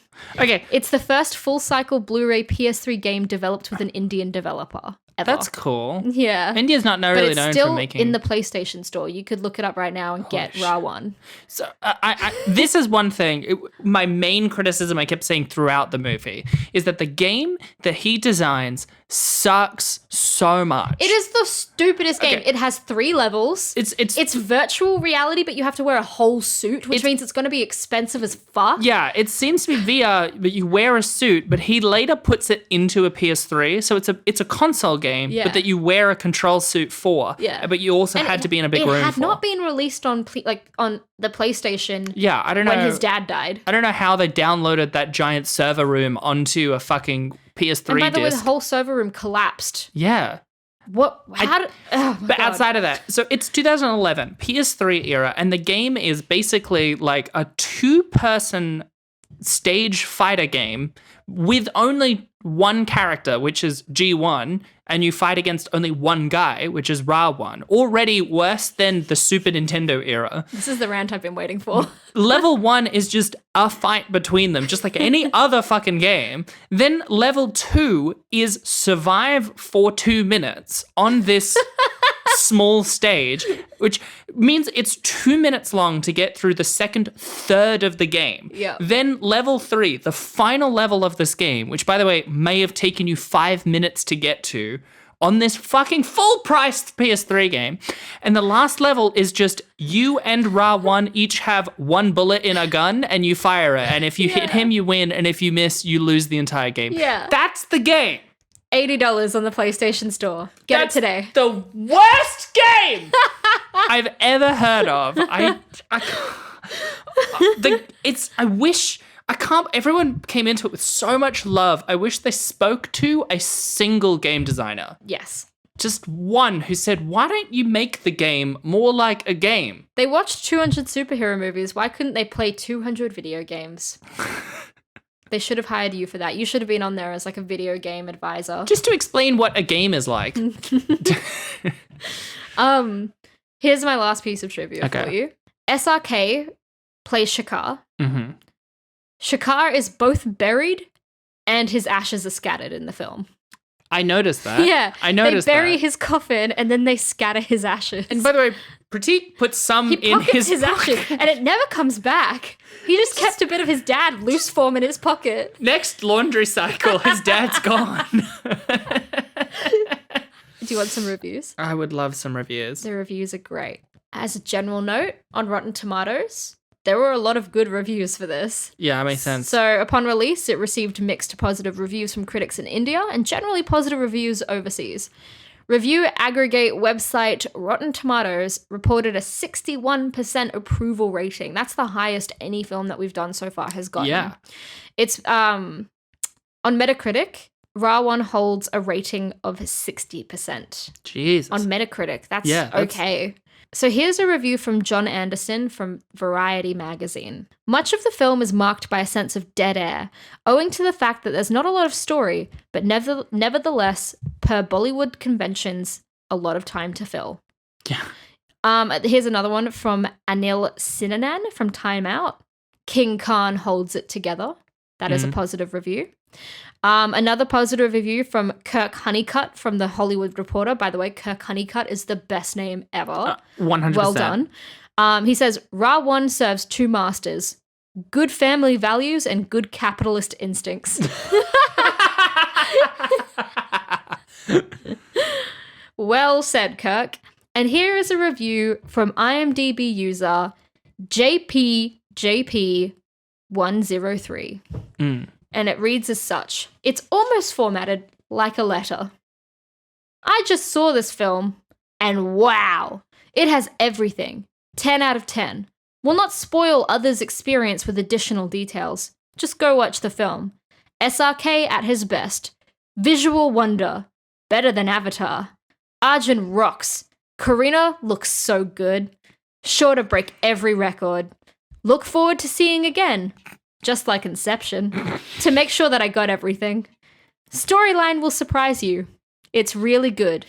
Okay. It's the first full-cycle Blu-ray PS3 game developed with an Indian developer ever. That's cool. Yeah. India's not really known for making... But it's still in the PlayStation Store. You could look it up right now and get Ra1. So this is one thing. My main criticism I kept saying throughout the movie is that the game that he designs sucks so much. It is the stupidest game. Okay. It has 3 levels. It's virtual reality, but you have to wear a whole suit, which means it's going to be expensive as fuck. Yeah, it seems to be VR, but you wear a suit, but he later puts it into a PS3, so it's a console game, but that you wear a control suit for. Yeah. But you also had to be in a big room for. It had not been released on the PlayStation. Yeah, I don't know. When his dad died. I don't know how they downloaded that giant server room onto a fucking PS3 and by the way, disc. the whole server room collapsed. Yeah. What? But outside of that, so it's 2011, PS3 era, and the game is basically like a 2-person stage fighter game with only one character, which is G1, and you fight against only one guy, which is Ra1. Already worse than the Super Nintendo era. This is the rant I've been waiting for. Level 1 is just a fight between them, just like any other fucking game. Then level 2 is survive for 2 minutes on this small stage, which means it's 2 minutes long to get through the second third of the game. Yeah. Then level 3, the final level of this game, which by the way may have taken you 5 minutes to get to on this fucking full-priced PS3 game. And the last level is just you and Ra1 each have one bullet in a gun and you fire it. And if you hit him, you win. And if you miss, you lose the entire game. Yeah. That's the game. $80 on the PlayStation Store. Get it today. The worst game I've ever heard of. Everyone came into it with so much love. I wish they spoke to a single game designer. Yes. Just one who said, why don't you make the game more like a game? They watched 200 superhero movies. Why couldn't they play 200 video games? They should have hired you for that. You should have been on there as like a video game advisor. Just to explain what a game is like. Here's my last piece of trivia for you. SRK plays Shakar. Mm-hmm. Shakar is both buried and his ashes are scattered in the film. I noticed that. Yeah. I noticed that. They bury his coffin and then they scatter his ashes. And by the way, Pratik put some in his ashes and it never comes back. He just kept a bit of his dad loose form in his pocket. Next laundry cycle, his dad's gone. Do you want some reviews? I would love some reviews. The reviews are great. As a general note, on Rotten Tomatoes, there were a lot of good reviews for this. Yeah, that makes sense. So upon release, it received mixed to positive reviews from critics in India and generally positive reviews overseas. Review aggregate website Rotten Tomatoes reported a 61% approval rating. That's the highest any film that we've done so far has gotten. Yeah. It's on Metacritic, Ra1 holds a rating of 60%. Jesus. On Metacritic. That's okay. So here's a review from John Anderson from Variety magazine. Much of the film is marked by a sense of dead air, owing to the fact that there's not a lot of story, but nevertheless, per Bollywood conventions, a lot of time to fill. Yeah. Here's another one from Anil Sinanan from Time Out. King Khan holds it together. That is a positive review. Another positive review from Kirk Honeycutt from The Hollywood Reporter. By the way, Kirk Honeycutt is the best name ever. 100%. Well done. He says, Ra1 serves two masters, good family values and good capitalist instincts. Well said, Kirk. And here is a review from IMDb user JPJP103. And it reads as such. It's almost formatted like a letter. I just saw this film, and wow, it has everything. 10 out of 10. Will not spoil others' experience with additional details. Just go watch the film. SRK at his best. Visual wonder. Better than Avatar. Arjun rocks. Karina looks so good. Sure to break every record. Look forward to seeing again. Just like Inception, to make sure that I got everything. Storyline will surprise you. It's really good.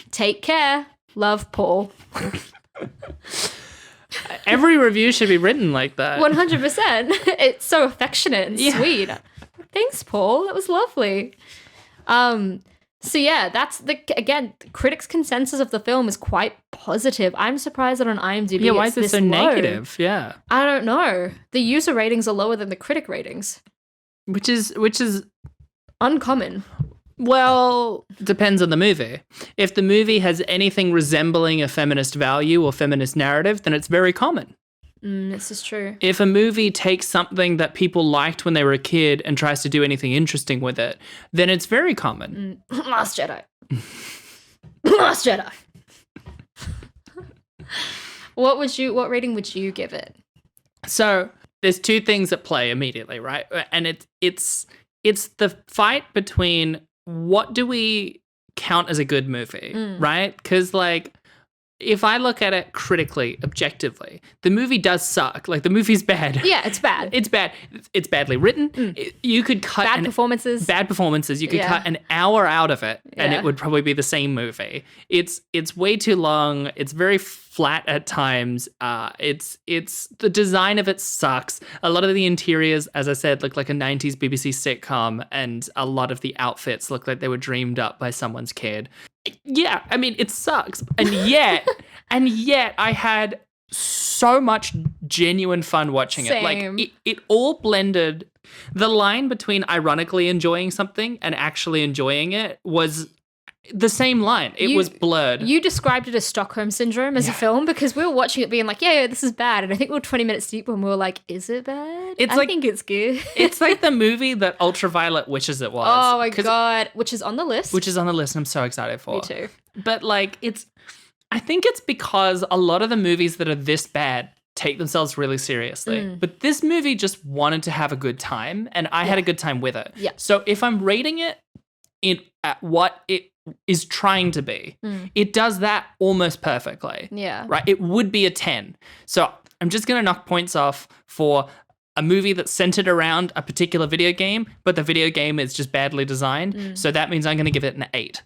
Take care. Love, Paul. Every review should be written like that. 100%. It's so affectionate and sweet. Thanks, Paul. That was lovely. So yeah, that's the critics' consensus of the film is quite positive. I'm surprised that on IMDb why is it so negative? Yeah. I don't know. The user ratings are lower than the critic ratings. Which is uncommon. Well, depends on the movie. If the movie has anything resembling a feminist value or feminist narrative, then it's very common. This is true. If a movie takes something that people liked when they were a kid and tries to do anything interesting with it, then it's very common. Last Jedi. Last Jedi. What rating would you give it? So there's two things at play immediately, right? And it's the fight between what do we count as a good movie, right? Because like if I look at it critically, objectively, the movie does suck. Like, the movie's bad. Yeah, it's bad. It's bad. It's badly written. You could cut Bad performances. Bad performances. You could cut an hour out of it, and it would probably be the same movie. It's way too long. It's very flat at times. It's the design of it sucks. A lot of the interiors, as I said, look like a 90s BBC sitcom, and a lot of the outfits look like they were dreamed up by someone's kid. Yeah, I mean, it sucks. And yet I had so much genuine fun watching it. Like, it all blended. The line between ironically enjoying something and actually enjoying it was the same line. It was blurred. You described it as Stockholm Syndrome as a film, because we were watching it being like, yeah, this is bad. And I think we were 20 minutes deep when we were like, is it bad? I think it's good. It's like the movie that Ultraviolet wishes it was. Oh my God. Which is on the list. Which is on the list, and I'm so excited for. Me too. But like, I think it's because a lot of the movies that are this bad take themselves really seriously. But this movie just wanted to have a good time, and I had a good time with it. Yeah. So if I'm rating it at what it is trying to be, it does that almost perfectly. Yeah. Right? It would be a 10. So I'm just going to knock points off for a movie that's centered around a particular video game, but the video game is just badly designed. So that means I'm going to give it an 8.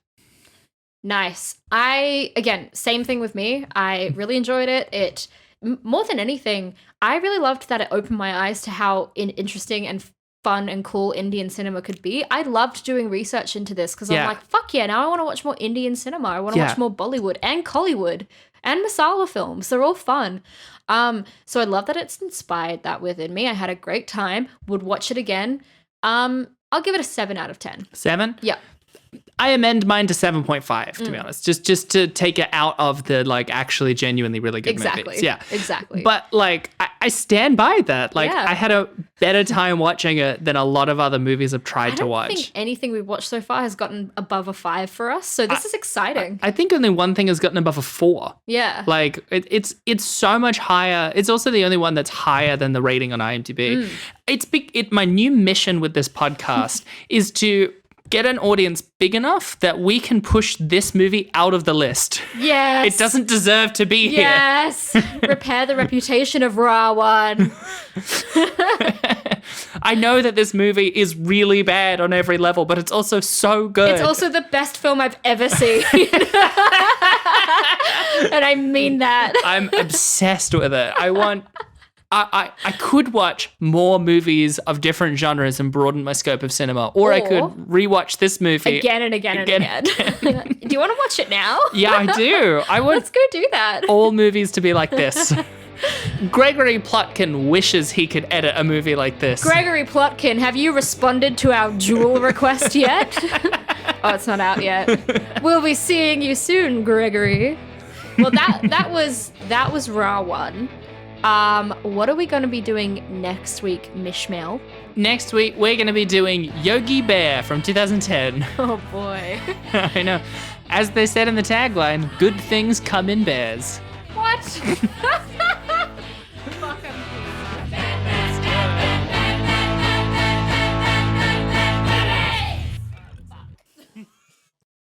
Nice. Again, same thing with me. I really enjoyed it. More than anything, I really loved that it opened my eyes to how interesting and fun and cool Indian cinema could be. I loved doing research into this because I'm like, fuck yeah, now I want to watch more Indian cinema. I want to watch more Bollywood and Collywood and masala films. They're all fun. So I love that it's inspired that within me. I had a great time. Would watch it again. I'll give it a 7 out of 10. 7? Yeah. I amend mine to 7.5, to be honest, just to take it out of the like actually genuinely really good movies. Yeah, exactly. But like, I stand by that. Like, I had a better time watching it than a lot of other movies I've tried to watch. I don't think anything we've watched so far has gotten above a 5 for us, so this is exciting. I think only one thing has gotten above a 4. Yeah. Like, it's so much higher. It's also the only one that's higher than the rating on IMDb. My new mission with this podcast is to get an audience big enough that we can push this movie out of the list. Yes. It doesn't deserve to be here. Yes. Repair the reputation of Ra One. I know that this movie is really bad on every level, but it's also so good. It's also the best film I've ever seen. And I mean that. I'm obsessed with it. I could watch more movies of different genres and broaden my scope of cinema, or I could rewatch this movie again and again and again. Do you want to watch it now? Yeah, I do. Let's go do that. All movies to be like this. Gregory Plotkin wishes he could edit a movie like this. Gregory Plotkin, have you responded to our Jewel request yet? Oh, it's not out yet. We'll be seeing you soon, Gregory. Well, that was Ra One. What are we going to be doing next week, Mishmael? Next week, we're going to be doing Yogi Bear from 2010. Oh, boy. I know. As they said in the tagline, good things come in bears. What?